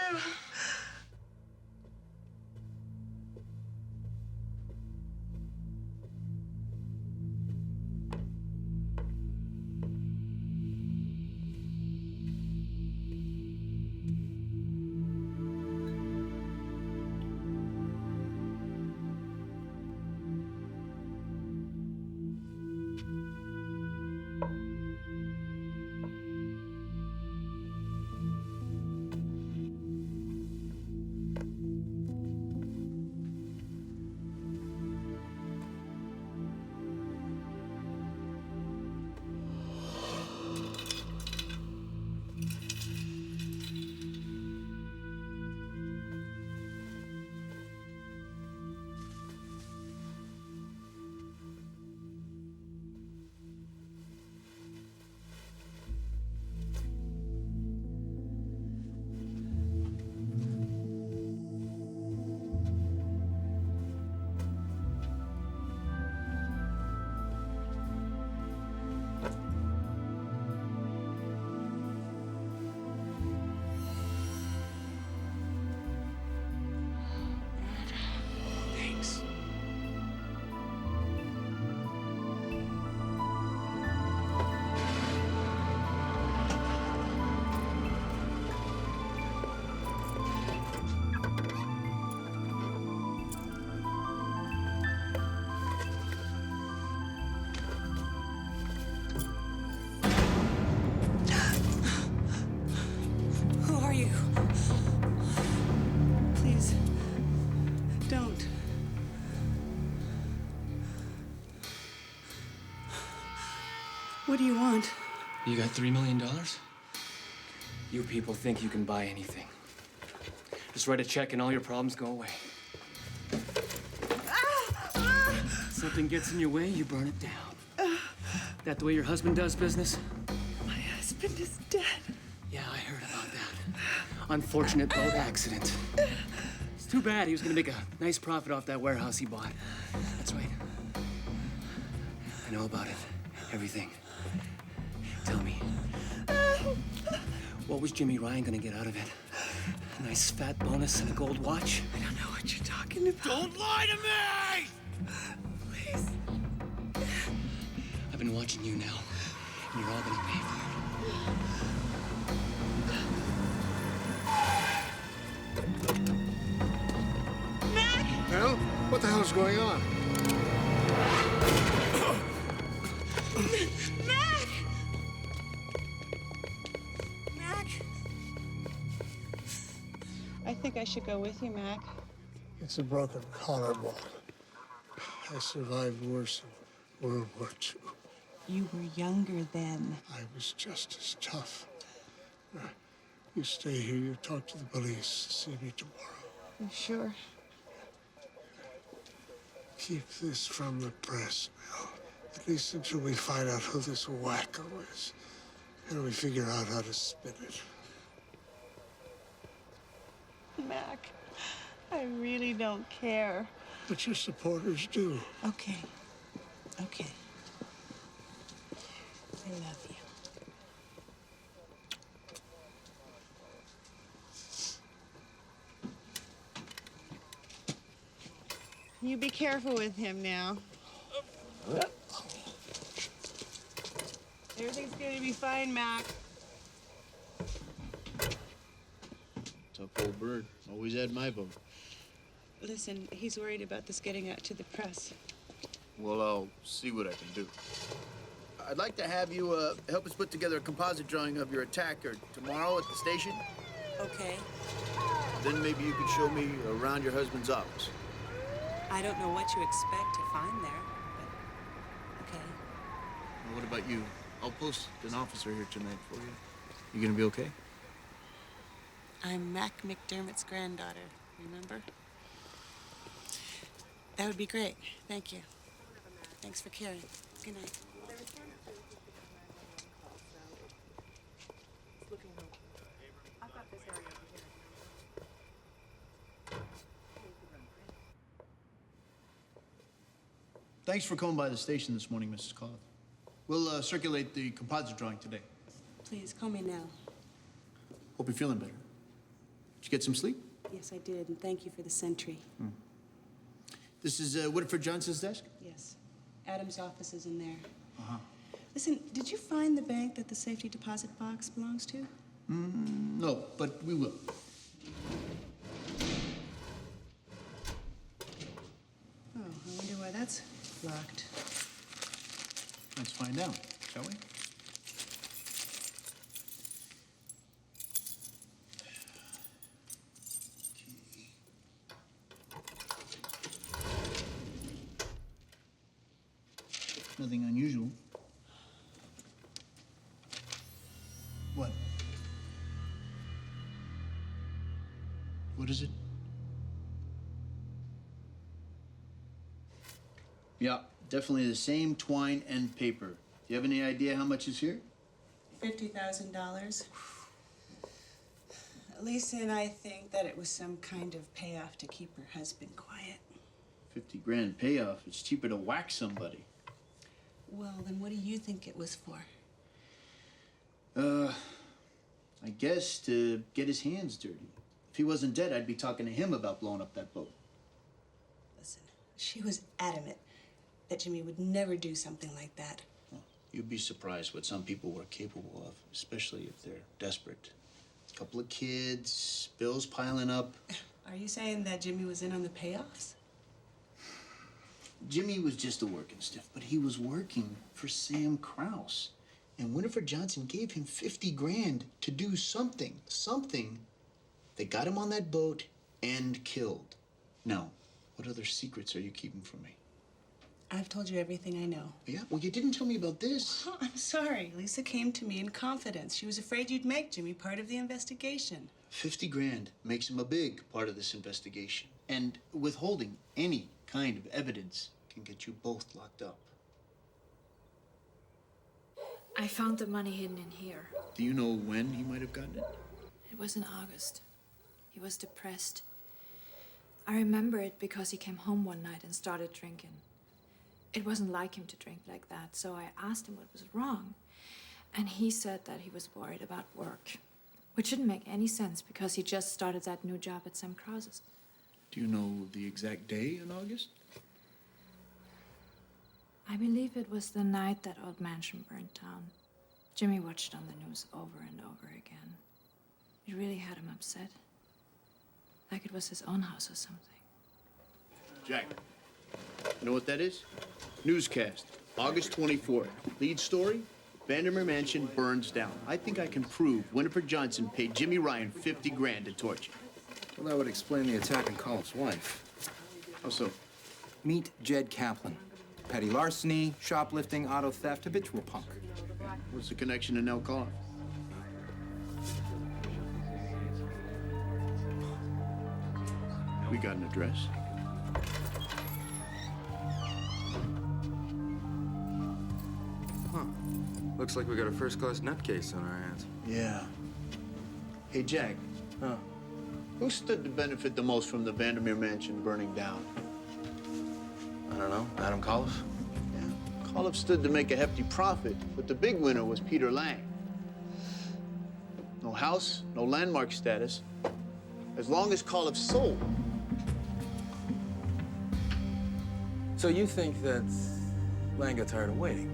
What do you want? You got $3 million? You people think you can buy anything. Just write a check and all your problems go away. Something gets in your way, you burn it down. That the way your husband does business? My husband is dead. Yeah, I heard about that. Unfortunate boat accident. It's too bad. He was gonna make a nice profit off that warehouse he bought. That's right. I know about it. Everything. Tell me. What was Jimmy Ryan gonna get out of it? A nice fat bonus and a gold watch? I don't know what you're talking about. Don't lie to me! Please. I've been watching you now, and you're all gonna pay for it. Mac! Well, what the hell's going on? Mac! Mac! I think I should go with you, Mac. It's a broken collarbone. I survived worse in World War II. You were younger then. I was just as tough. You stay here, you talk to the police. See me tomorrow. You sure? Keep this from the press, Mel. At least until we find out who this wacko is. And we figure out how to spin it. Mac, I really don't care. But your supporters do. Okay. Okay. I love you. You be careful with him now. Everything's gonna be fine, Mac. Tough old bird. Always had my vote. Listen, he's worried about this getting out to the press. Well, I'll see what I can do. I'd like to have you help us put together a composite drawing of your attacker tomorrow at the station. Okay. Then maybe you could show me around your husband's office. I don't know what you expect to find there, but okay. Well, what about you? I'll post an officer here tonight for you. You gonna be okay? I'm Mac McDermott's granddaughter, remember? That would be great. Thank you. Thanks for caring. Good night. Thanks for coming by the station this morning, Mrs. Cloth. We'll circulate the composite drawing today. Please, call me now. Hope you're feeling better. Did you get some sleep? Yes, I did, and thank you for the sentry. This is Whitford Johnson's desk? Yes. Adam's office is in there. Uh-huh. Listen, did you find the bank that the safety deposit box belongs to? No, but we will. Oh, I wonder why that's locked. Let's find out, shall we? Nothing unusual. What? What is it? Yeah, definitely the same twine and paper. Do you have any idea how much is here? $50,000. Lisa and I think that it was some kind of payoff to keep her husband quiet. 50 grand payoff. It's cheaper to whack somebody. Well, then what do you think it was for? I guess to get his hands dirty. If he wasn't dead, I'd be talking to him about blowing up that boat. Listen, she was adamant that Jimmy would never do something like that. Well, you'd be surprised what some people were capable of, especially if they're desperate. A couple of kids, bills piling up. Are you saying that Jimmy was in on the payoffs? Jimmy was just a working stiff, but he was working for Sam Krause. And Winifred Johnson gave him 50 grand to do something. Something that got him on that boat and killed. Now, what other secrets are you keeping from me? I've told you everything I know. Yeah? Well, you didn't tell me about this. Oh, I'm sorry. Lisa came to me in confidence. She was afraid you'd make Jimmy part of the investigation. 50 grand makes him a big part of this investigation. And withholding any kind of evidence can get you both locked up. I found the money hidden in here. Do you know when he might have gotten it? It was in August. He was depressed. I remember it because he came home one night and started drinking. It wasn't like him to drink like that, so I asked him what was wrong. And he said that he was worried about work. Which shouldn't make any sense because he just started that new job at Sam Krause's. Do you know the exact day in August? I believe it was the night that old mansion burned down. Jimmy watched on the news over and over again. It really had him upset. Like it was his own house or something. Jack, you know what that is? Newscast, August 24th. Lead story, Vandermeer Mansion burns down. I think I can prove Winifred Johnson paid Jimmy Ryan 50 grand to torture. Well, that would explain the attack on Colliff's wife. How so? Meet Jed Kaplan. Petty larceny, shoplifting, auto theft, habitual punk. What's the connection to Nell Colliff? We got an address. Huh. Looks like we got a first-class nutcase on our hands. Yeah. Hey, Jack. Huh? Who stood to benefit the most from the Vandermeer Mansion burning down? I don't know. Adam Colliff? Yeah. Colliff stood to make a hefty profit, but the big winner was Peter Lang. No house, no landmark status. As long as Colliff sold. So you think that Lang got tired of waiting?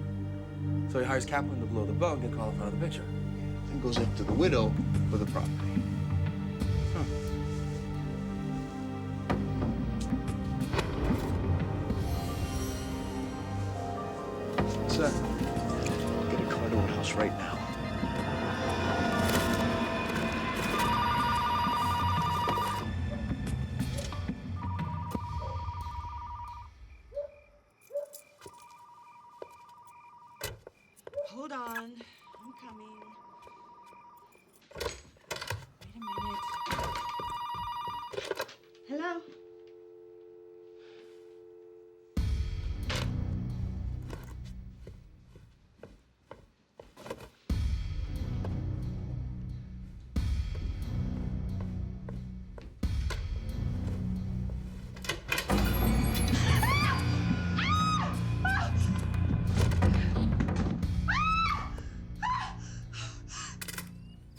So he hires Kaplan to blow the boat and get Colliff out of the picture? Then goes after the widow for the property. What's that? Get a car to her house right now. Hold on. I'm coming. Wait a minute. Hello?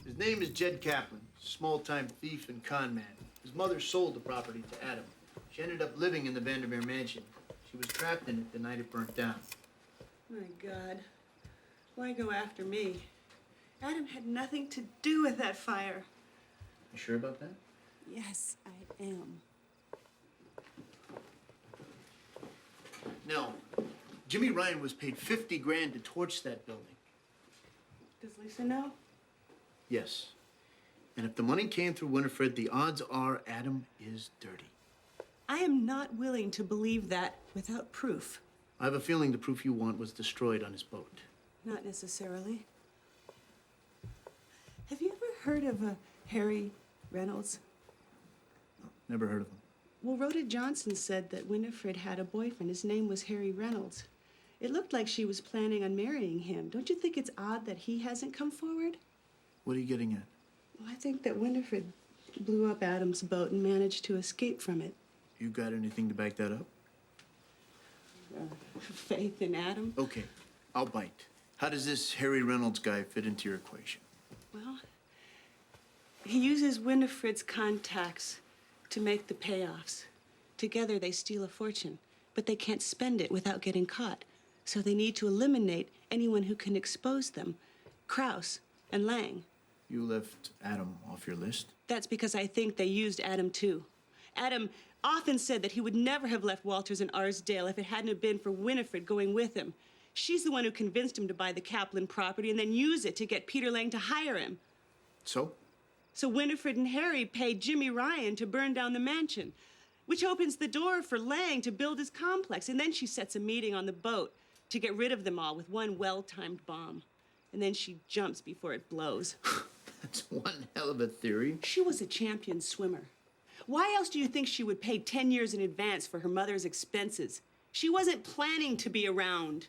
His name is Jed Kaplan, small-time thief and con man. His mother sold the property to Adam. She ended up living in the Vandermeer Mansion. She was trapped in it the night it burnt down. My God. Why go after me? Adam had nothing to do with that fire. You sure about that? Yes, I am. No. Jimmy Ryan was paid 50 grand to torch that building. Does Lisa know? Yes. And if the money came through Winifred, the odds are Adam is dirty. I am not willing to believe that without proof. I have a feeling the proof you want was destroyed on his boat. Not necessarily. Have you ever heard of a Harry Reynolds? Never heard of him. Well, Rhoda Johnson said that Winifred had a boyfriend. His name was Harry Reynolds. It looked like she was planning on marrying him. Don't you think it's odd that he hasn't come forward? What are you getting at? Well, I think that Winifred blew up Adam's boat and managed to escape from it. You got anything to back that up? Faith in Adam? Okay, I'll bite. How does this Harry Reynolds guy fit into your equation? Well, he uses Winifred's contacts to make the payoffs. Together, they steal a fortune, but they can't spend it without getting caught. So they need to eliminate anyone who can expose them. Krause and Lang. You left Adam off your list? That's because I think they used Adam, too. Adam often said that he would never have left Walters and Arsdale if it hadn't have been for Winifred going with him. She's the one who convinced him to buy the Kaplan property and then use it to get Peter Lang to hire him. So? So Winifred and Harry paid Jimmy Ryan to burn down the mansion, which opens the door for Lang to build his complex. And then she sets a meeting on the boat to get rid of them all with one well-timed bomb. And then she jumps before it blows. That's one hell of a theory. She was a champion swimmer. Why else do you think she would pay 10 years in advance for her mother's expenses? She wasn't planning to be around.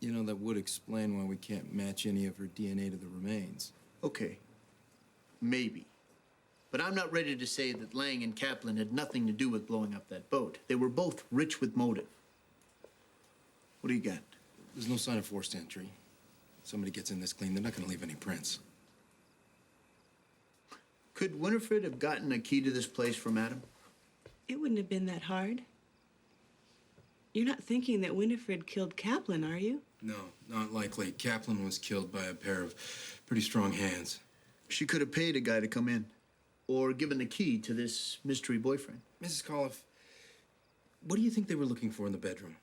You know, that would explain why we can't match any of her DNA to the remains. Okay, maybe. But I'm not ready to say that Lang and Kaplan had nothing to do with blowing up that boat. They were both rich with motive. What do you got? There's no sign of forced entry. Somebody gets in this clean, they're not gonna leave any prints. Could Winifred have gotten a key to this place from Adam? It wouldn't have been that hard. You're not thinking that Winifred killed Kaplan, are you? No, not likely. Kaplan was killed by a pair of pretty strong hands. She could have paid a guy to come in, or given the key to this mystery boyfriend. Mrs. Coliff, what do you think they were looking for in the bedroom?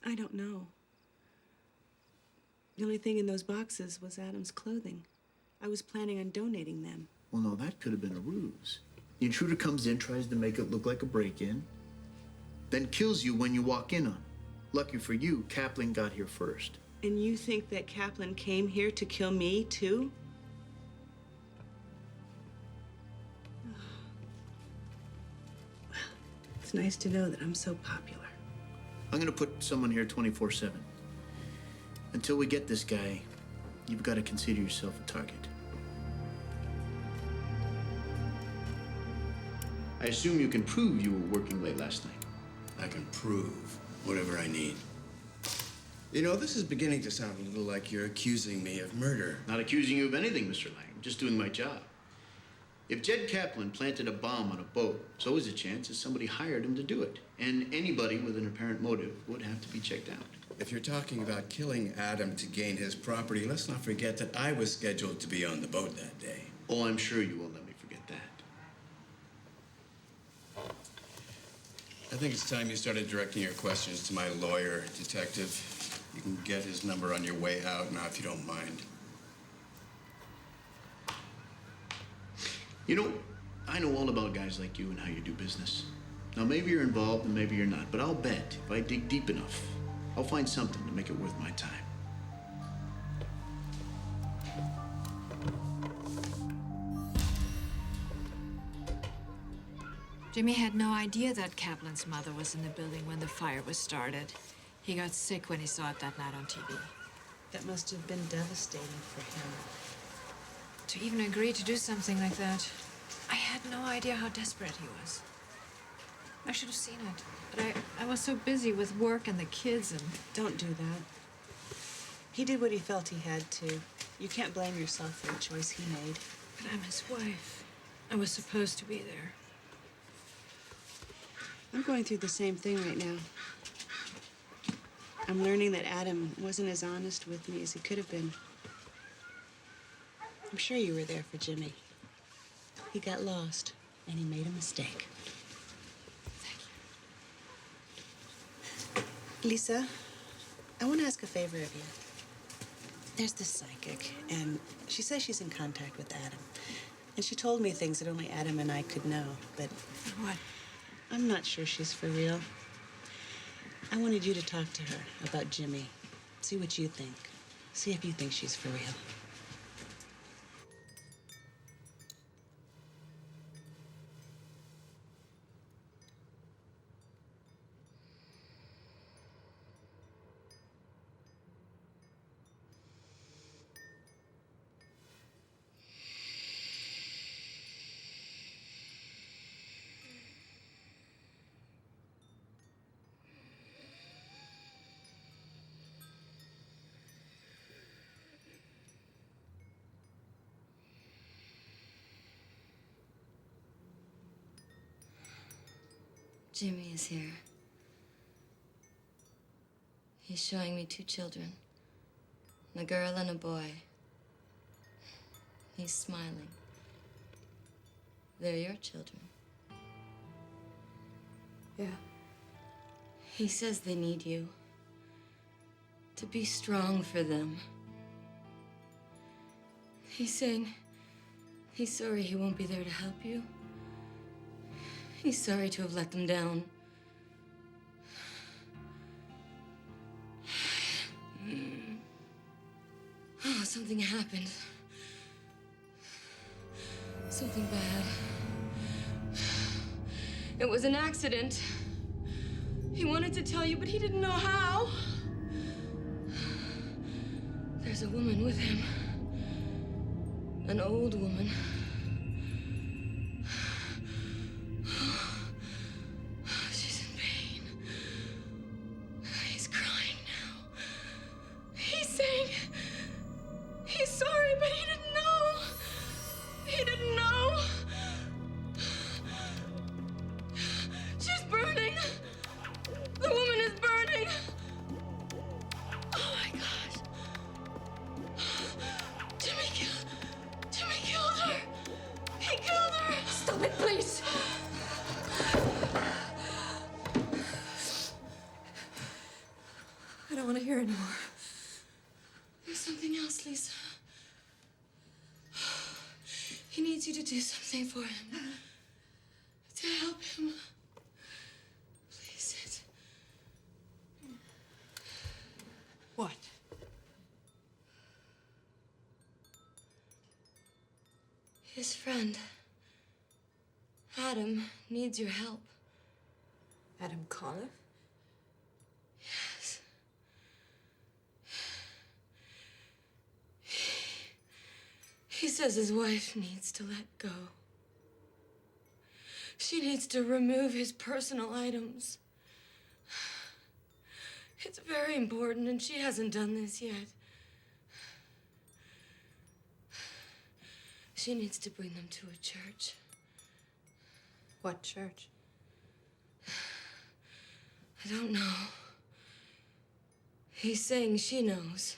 I don't know. The only thing in those boxes was Adam's clothing. I was planning on donating them. Well, no, that could have been a ruse. The intruder comes in, tries to make it look like a break-in, then kills you when you walk in on him. Lucky for you, Kaplan got here first. And you think that Kaplan came here to kill me, too? It's nice to know that I'm so popular. I'm gonna put someone here 24/7. Until we get this guy, you've got to consider yourself a target. I assume you can prove you were working late last night. I can prove whatever I need. You know, this is beginning to sound a little like you're accusing me of murder. Not accusing you of anything, Mr. Lang. I'm just doing my job. If Jed Kaplan planted a bomb on a boat, so is a chance that somebody hired him to do it. And anybody with an apparent motive would have to be checked out. If you're talking about killing Adam to gain his property, let's not forget that I was scheduled to be on the boat that day. Oh, I'm sure you won't let me forget that. I think it's time you started directing your questions to my lawyer, Detective. You can get his number on your way out now, if you don't mind. You know, I know all about guys like you and how you do business. Now, maybe you're involved and maybe you're not, but I'll bet if I dig deep enough, I'll find something to make it worth my time. Jimmy had no idea that Kaplan's mother was in the building when the fire was started. He got sick when he saw it that night on TV. That must have been devastating for him. To even agree to do something like that, I had no idea how desperate he was. I should have seen it, but I was so busy with work and the kids and... Don't do that. He did what he felt he had to. You can't blame yourself for the choice he made. But I'm his wife. I was supposed to be there. I'm going through the same thing right now. I'm learning that Adam wasn't as honest with me as he could have been. I'm sure you were there for Jimmy. He got lost, and he made a mistake. Thank you. Lisa, I want to ask a favor of you. There's this psychic, and she says she's in contact with Adam. And she told me things that only Adam and I could know, but... What? I'm not sure she's for real. I wanted you to talk to her about Jimmy. See what you think. See if you think she's for real. Jimmy is here. He's showing me 2 children, a girl and a boy. He's smiling. They're your children. Yeah. He says they need you. To be strong for them. He's saying he's sorry he won't be there to help you. He's sorry to have let them down. Oh, something happened. Something bad. It was an accident. He wanted to tell you, but he didn't know how. There's a woman with him. An old woman. She's in pain. He's crying now. He's saying he's sorry, but he didn't know. He didn't know. Stop it, please! I don't want to hear anymore. There's something else, Lisa. He needs you to do something for him. To help him. Please, What? his friend, Adam, needs your help. Adam Coliff? Yes. He says his wife needs to let go. She needs to remove his personal items. It's very important, and she hasn't done this yet. She needs to bring them to a church. What church? I don't know. He's saying she knows.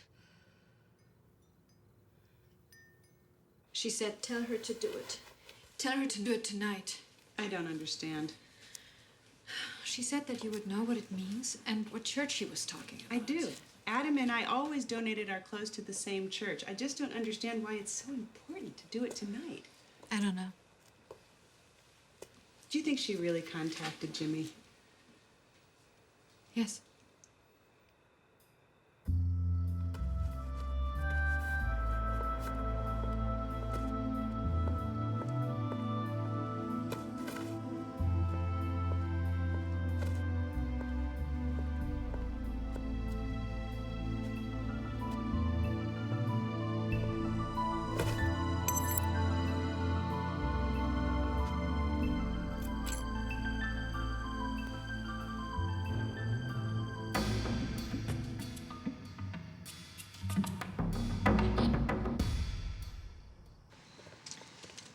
She said, tell her to do it. Tell her to do it tonight. I don't understand. She said that you would know what it means and what church she was talking about. I do. Adam and I always donated our clothes to the same church. I just don't understand why it's so important to do it tonight. I don't know. Do you think she really contacted Jimmy? Yes.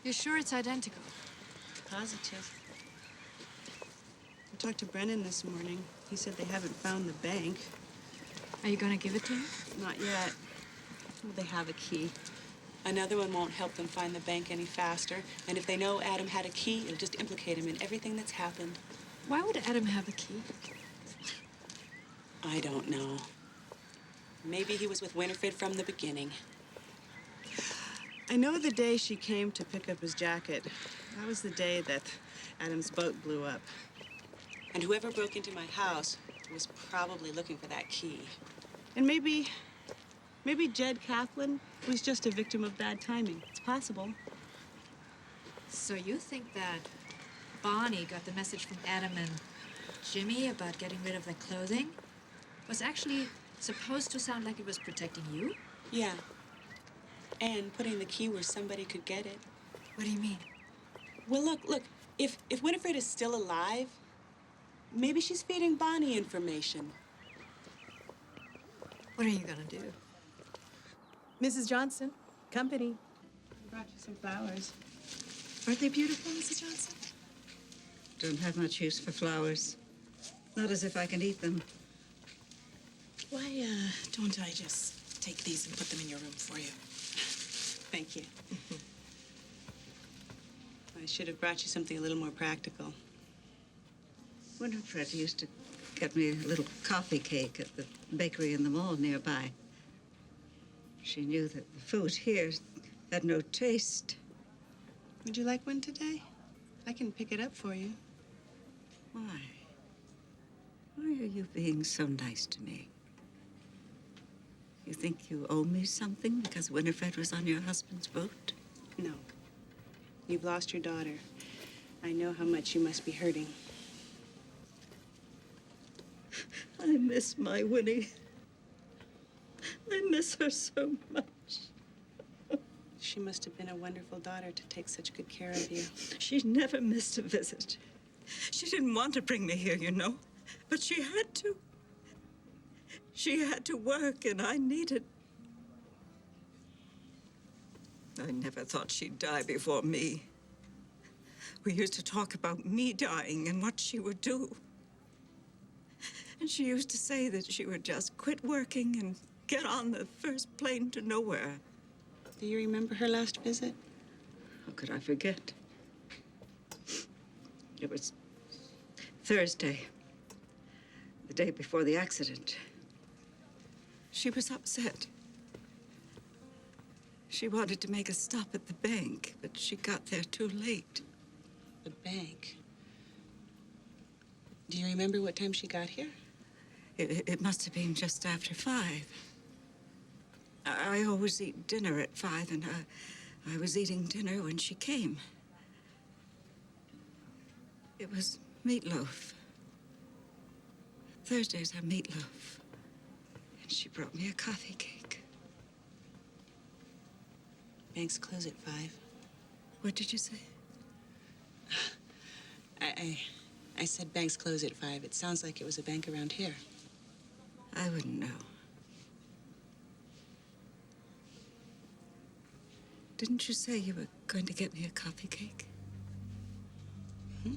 You're sure it's identical? Positive. I talked to Brennan this morning. He said they haven't found the bank. Are you gonna give it to him? Not yet. Well, they have a key. Another one won't help them find the bank any faster. And if they know Adam had a key, it'll just implicate him in everything that's happened. Why would Adam have a key? I don't know. Maybe he was with Winifred from the beginning. I know the day she came to pick up his jacket. That was the day that Adam's boat blew up. And whoever broke into my house was probably looking for that key. And maybe Jed Kaplan was just a victim of bad timing. It's possible. So you think that Bonnie got the message from Adam and Jimmy about getting rid of the clothing was actually supposed to sound like it was protecting you? Yeah. And putting the key where somebody could get it. What do you mean? Well, look, if Winifred is still alive, maybe she's feeding Bonnie information. What are you gonna do? Mrs. Johnson, company. I brought you some flowers. Aren't they beautiful, Mrs. Johnson? Don't have much use for flowers. Not as if I can eat them. Why, don't I just take these and put them in your room for you? Thank you. I should have brought you something a little more practical. Winifred used to get me a little coffee cake at the bakery in the mall nearby. She knew that the food here had no taste. Would you like one today? I can pick it up for you. Why? Why are you being so nice to me? You think you owe me something because Winifred was on your husband's boat? No. You've lost your daughter. I know how much you must be hurting. I miss my Winnie. I miss her so much. She must have been a wonderful daughter to take such good care of you. She never missed a visit. She didn't want to bring me here, you know, but she had to. She had to work, and I needed. I never thought she'd die before me. We used to talk about me dying and what she would do. And she used to say that she would just quit working and get on the first plane to nowhere. Do you remember her last visit? How could I forget? It was Thursday, the day before the accident. She was upset. She wanted to make a stop at the bank, but she got there too late. The bank? Do you remember what time she got here? It must have been just after 5. I always eat dinner at 5, and I was eating dinner when she came. It was meatloaf. Thursdays are meatloaf. And she brought me a coffee cake. Banks close at 5. What did you say? I said banks close at 5. It sounds like it was a bank around here. I wouldn't know. Didn't you say you were going to get me a coffee cake? Hmm?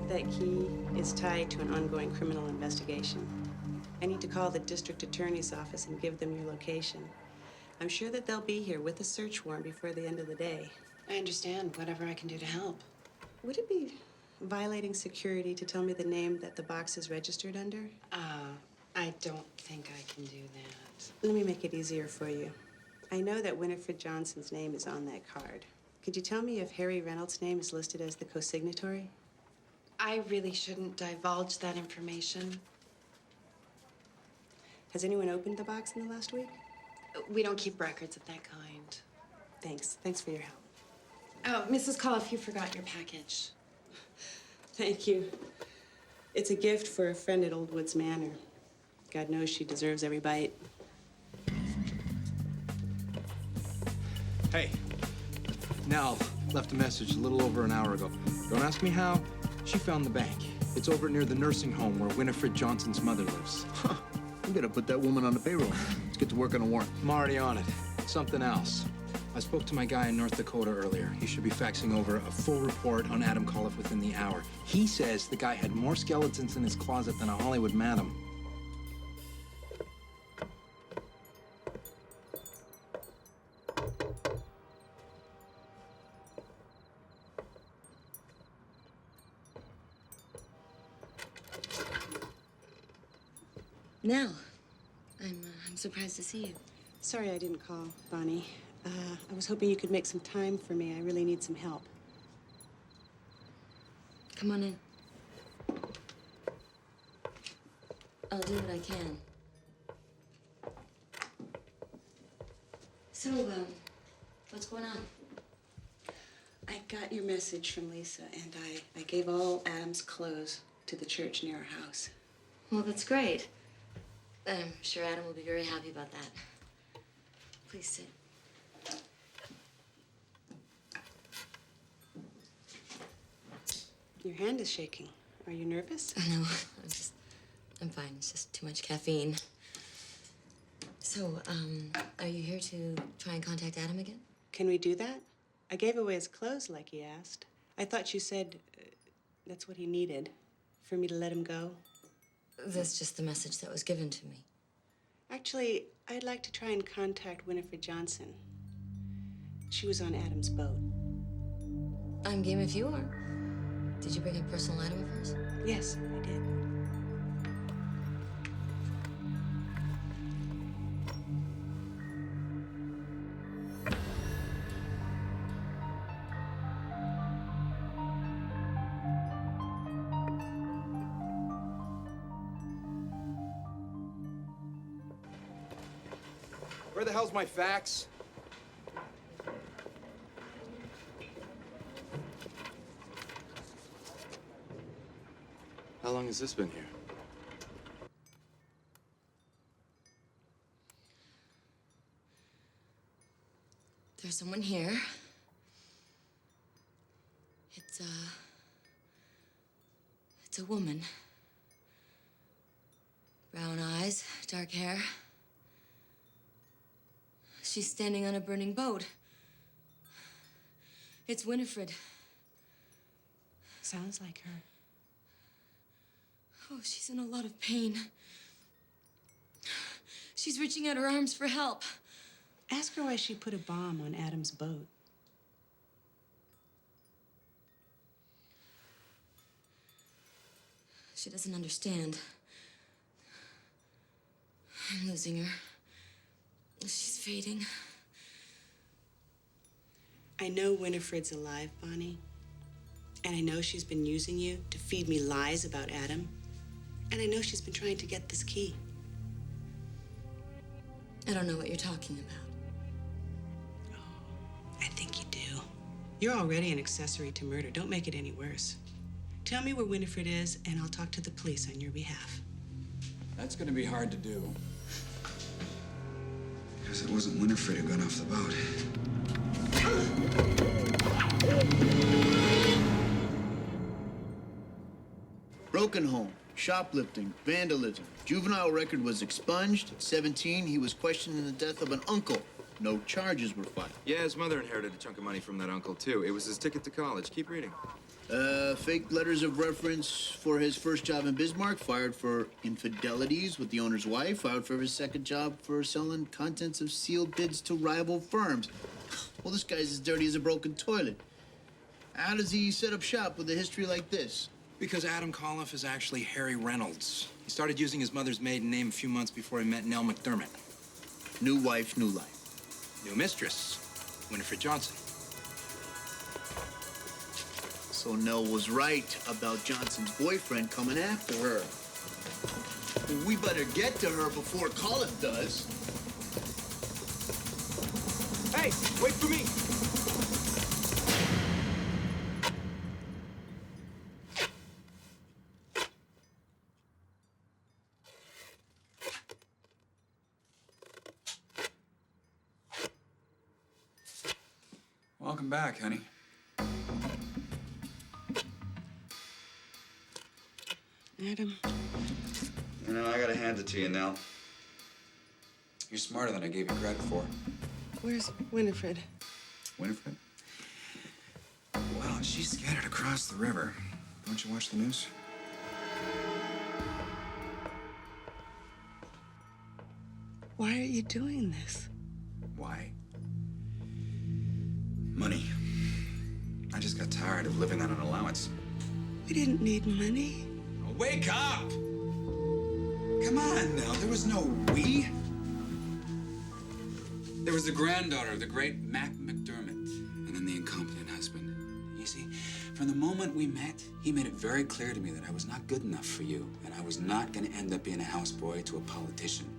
That key is tied to an ongoing criminal investigation. I need to call the district attorney's office and give them your location. I'm sure that they'll be here with a search warrant before the end of the day. I understand. Whatever I can do to help. Would it be violating security to tell me the name that the box is registered under? I don't think I can do that. Let me make it easier for you. I know that Winifred Johnson's name is on that card. Could you tell me if Harry Reynolds' name is listed as the co-signatory? I really shouldn't divulge that information. Has anyone opened the box in the last week? We don't keep records of that kind. Thanks. Thanks for your help. Oh, Mrs. Coliff, you forgot your package. Thank you. It's a gift for a friend at Old Woods Manor. God knows she deserves every bite. Hey, Nell left a message a little over an hour ago. Don't ask me how. She found the bank. It's over near the nursing home where Winifred Johnson's mother lives. Huh. I'm gonna put that woman on the payroll. Let's get to work on a warrant. I'm already on it. Something else. I spoke to my guy in North Dakota earlier. He should be faxing over a full report on Adam Coliff within the hour. He says the guy had more skeletons in his closet than a Hollywood madam. Now, I'm surprised to see you. Sorry I didn't call, Bonnie. I was hoping you could make some time for me. I really need some help. Come on in. I'll do what I can. So, what's going on? I got your message from Lisa, and I gave all Adam's clothes to the church near our house. Well, that's great. I'm sure Adam will be very happy about that. Please sit. Your hand is shaking. Are you nervous? No, I'm fine. It's just too much caffeine. So, are you here to try and contact Adam again? Can we do that? I gave away his clothes like he asked. I thought you said that's what he needed, for me to let him go. That's just the message that was given to me. Actually, I'd like to try and contact Winifred Johnson. She was on Adam's boat. I'm game if you are. Did you bring a personal item of hers? Yes, I did. Where the hell's my fax? How long has this been here? There's someone here. It's a woman. Brown eyes, dark hair. She's standing on a burning boat. It's Winifred. Sounds like her. Oh, she's in a lot of pain. She's reaching out her arms for help. Ask her why she put a bomb on Adam's boat. She doesn't understand. I'm losing her. She's fading. I know Winifred's alive, Bonnie. And I know she's been using you to feed me lies about Adam. And I know she's been trying to get this key. I don't know what you're talking about. I think you do. You're already an accessory to murder. Don't make it any worse. Tell me where Winifred is, and I'll talk to the police on your behalf. That's gonna be hard to do. Because it wasn't Winifred who got off the boat. Broken home, shoplifting, vandalism. Juvenile record was expunged. At 17, he was questioned in the death of an uncle. No charges were filed. Yeah, his mother inherited a chunk of money from that uncle, too. It was his ticket to college. Keep reading. Fake letters of reference for his first job in Bismarck, fired for infidelities with the owner's wife, fired for his second job for selling contents of sealed bids to rival firms. Well, this guy's as dirty as a broken toilet. How does he set up shop with a history like this? Because Adam Coliff is actually Harry Reynolds. He started using his mother's maiden name a few months before he met Nell McDermott. New wife, new life. New mistress, Winifred Johnson. So Nell was right about Johnson's boyfriend coming after her. We better get to her before Coliff does. Hey, wait for me! Welcome back, honey. Adam. You know, I gotta hand it to you, Nell. You're smarter than I gave you credit for. Where's Winifred? Winifred? Well, she's scattered across the river. Don't you watch the news? Why are you doing this? Why? Money. I just got tired of living on an allowance. We didn't need money. Oh, wake up! Come on, Nell. There was no we. There was the granddaughter of the great Mac McDermott, and then the incompetent husband. You see, from the moment we met, he made it very clear to me that I was not good enough for you, and I was not going to end up being a houseboy to a politician.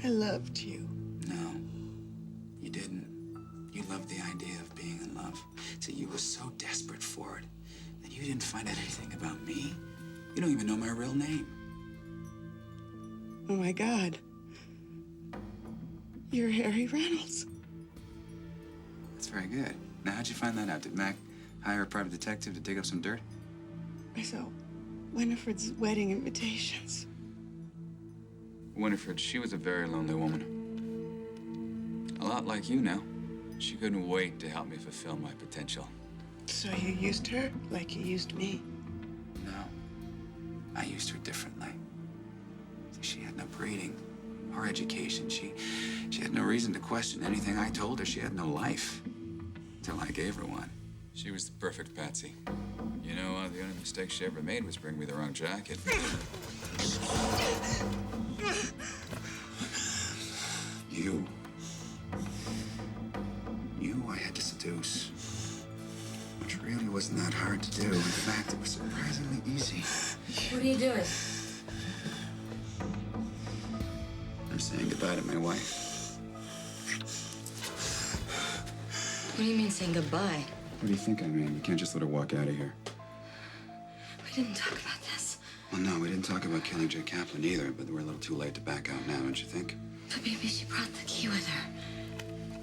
I loved you. No, you didn't. You loved the idea of being in love. See, you were so desperate for it that you didn't find out anything about me. You don't even know my real name. Oh, my God. You're Harry Reynolds. That's very good. Now, how'd you find that out? Did Mac hire a private detective to dig up some dirt? I saw Winifred's wedding invitations. Winifred, she was a very lonely woman. A lot like you now. She couldn't wait to help me fulfill my potential. So you used her like you used me? No. I used her differently. See, she had no breeding or education. She had no reason to question anything I told her. She had no life. Till I gave her one. She was the perfect patsy. You know, the only mistake she ever made was bring me the wrong jacket. You I had to seduce. Which really wasn't that hard to do. In fact, it was surprisingly easy. What are you doing? I'm saying goodbye to my wife. What do you mean saying goodbye? What do you think I mean? You can't just let her walk out of here. We didn't talk about this. Well, no, we didn't talk about killing Jay Kaplan either, but we're a little too late to back out now, don't you think? But maybe she brought the key with her.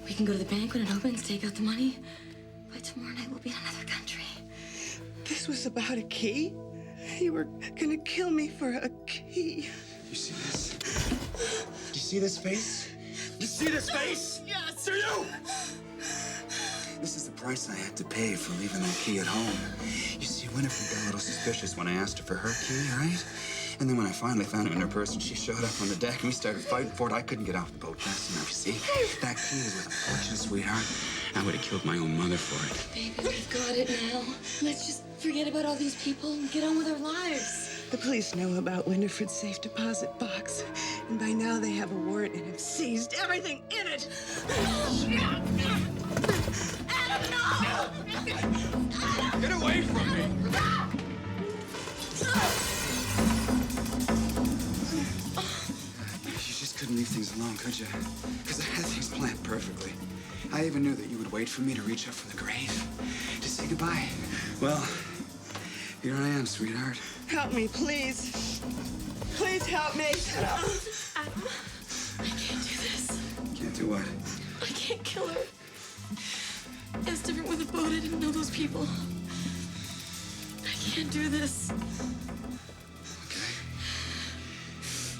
We can go to the bank when it opens, take out the money. By tomorrow night, we'll be in another country. This was about a key? You were gonna kill me for a key. You see this? You see this face? You see this face? Yes. Do you? This is the price I had to pay for leaving that key at home. You see, Winifred got a little suspicious when I asked her for her key, right? And then when I finally found it in her purse and she showed up on the deck and we started fighting for it, I couldn't get off the boat fast enough, you see? That key is worth a fortune, sweetheart. I would have killed my own mother for it. Baby, we've got it now. Let's just forget about all these people and get on with our lives. The police know about Winifred's safe deposit box, and by now they have a warrant and have seized everything in it. Adam, no! Get away from me! You just couldn't leave things alone, could you? Because I had things planned perfectly. I even knew that you would wait for me to reach up from the grave to say goodbye. Well, here I am, sweetheart. Help me, please. Please help me. Adam, I can't do this. Can't do what? I can't kill her. It's different with a boat. I didn't know those people. I can't do this.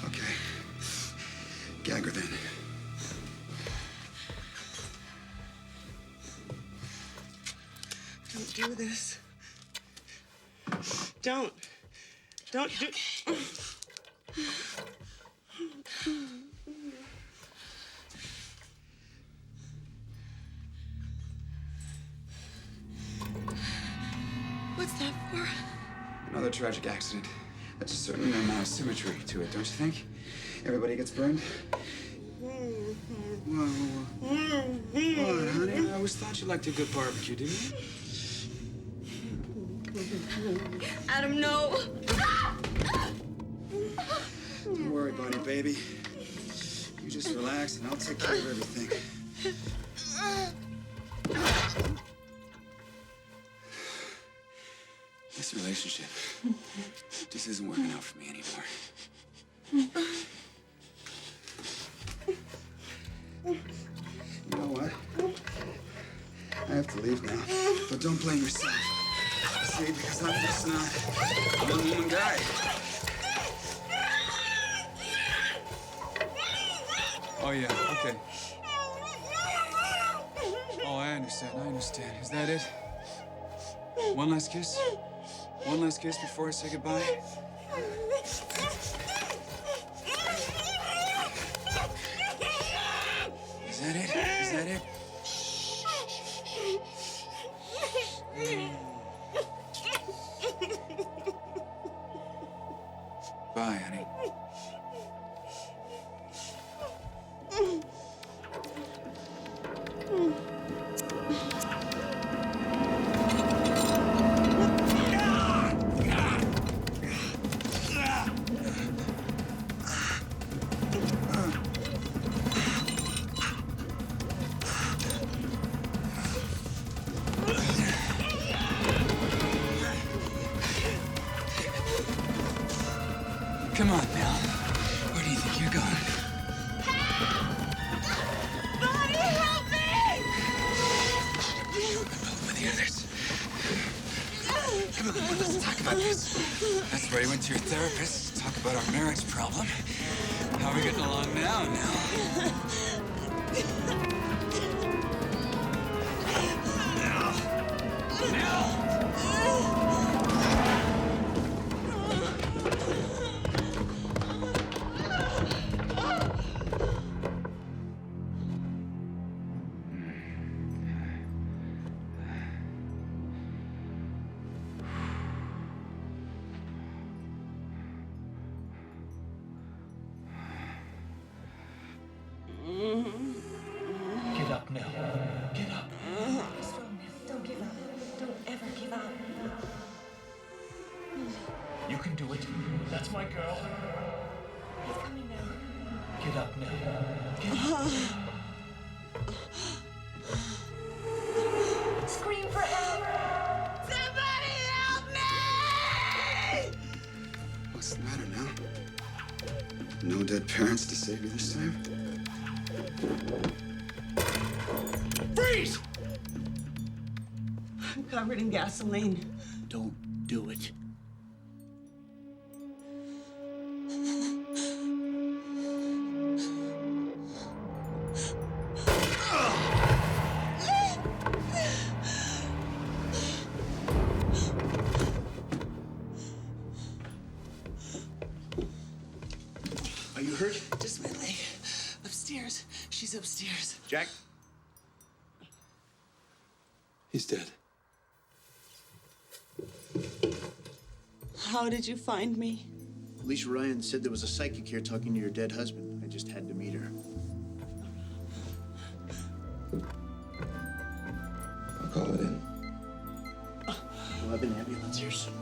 Okay. Gag her then. Don't do this. Don't do... What's that for? Another tragic accident. That's a certain amount of symmetry to it, don't you think? Everybody gets burned? What, honey? I always thought you liked a good barbecue, didn't you? Adam, no! Don't worry, Bunny, baby. You just relax and I'll take care of everything. This relationship just isn't working out for me anymore. You know what? I have to leave now. But don't blame yourself. See, because I'm just not a one-woman guy. Oh, yeah, okay. Oh, I understand. Is that it? One last kiss? One last kiss before I say goodbye? Is that it? Is that it? Bye, honey. Come on, Bill. Where do you think you're going? Bonnie, help me! With the others. Come on, let's talk about this. That's where you went to your therapist to talk about our marriage problem. How are we getting along now? Get up now. Get up. Be strong now. Don't give up. Don't ever give up. You can do it. That's my girl. He's coming now. Get up now. Get up. Scream for help! Somebody help me! What's the matter now? No dead parents to save you this time? Freeze! I'm covered in gasoline. Don't do it. He's upstairs. Jack? He's dead. How did you find me? Alicia Ryan said there was a psychic here talking to your dead husband. I just had to meet her. I'll call it in. We'll have an ambulance here soon.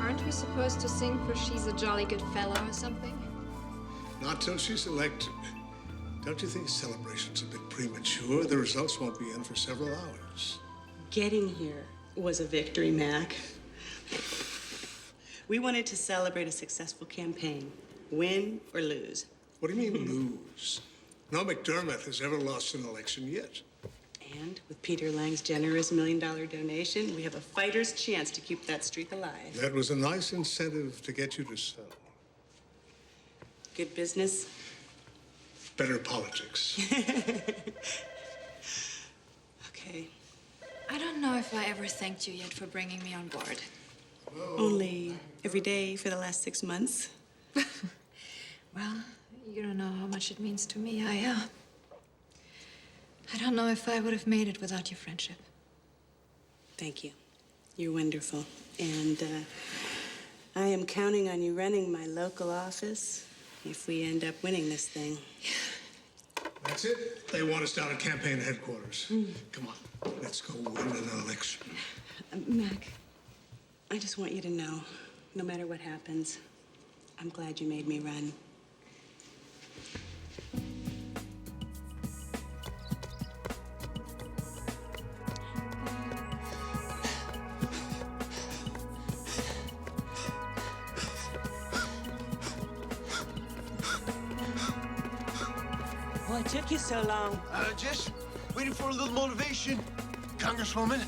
Aren't we supposed to sing for She's a Jolly Good Fellow or something? Not till she's elected. Don't you think celebration's a bit premature? The results won't be in for several hours. Getting here was a victory, Mac. We wanted to celebrate a successful campaign, win or lose. What do you mean, lose? No McDermott has ever lost an election yet. And with Peter Lang's generous $1 million donation, we have a fighter's chance to keep that streak alive. That was a nice incentive to get you to sell. Good business? Better politics. Okay. I don't know if I ever thanked you yet for bringing me on board. Only every day for the last 6 months. Well, you don't know how much it means to me. I don't know if I would have made it without your friendship. Thank you. You're wonderful. And I am counting on you running my local office if we end up winning this thing. That's it. They want us down at campaign headquarters. Come on, let's go win an election. Mac, I just want you to know, no matter what happens, I'm glad you made me run. What took you so long? Just waiting for a little motivation, Congresswoman.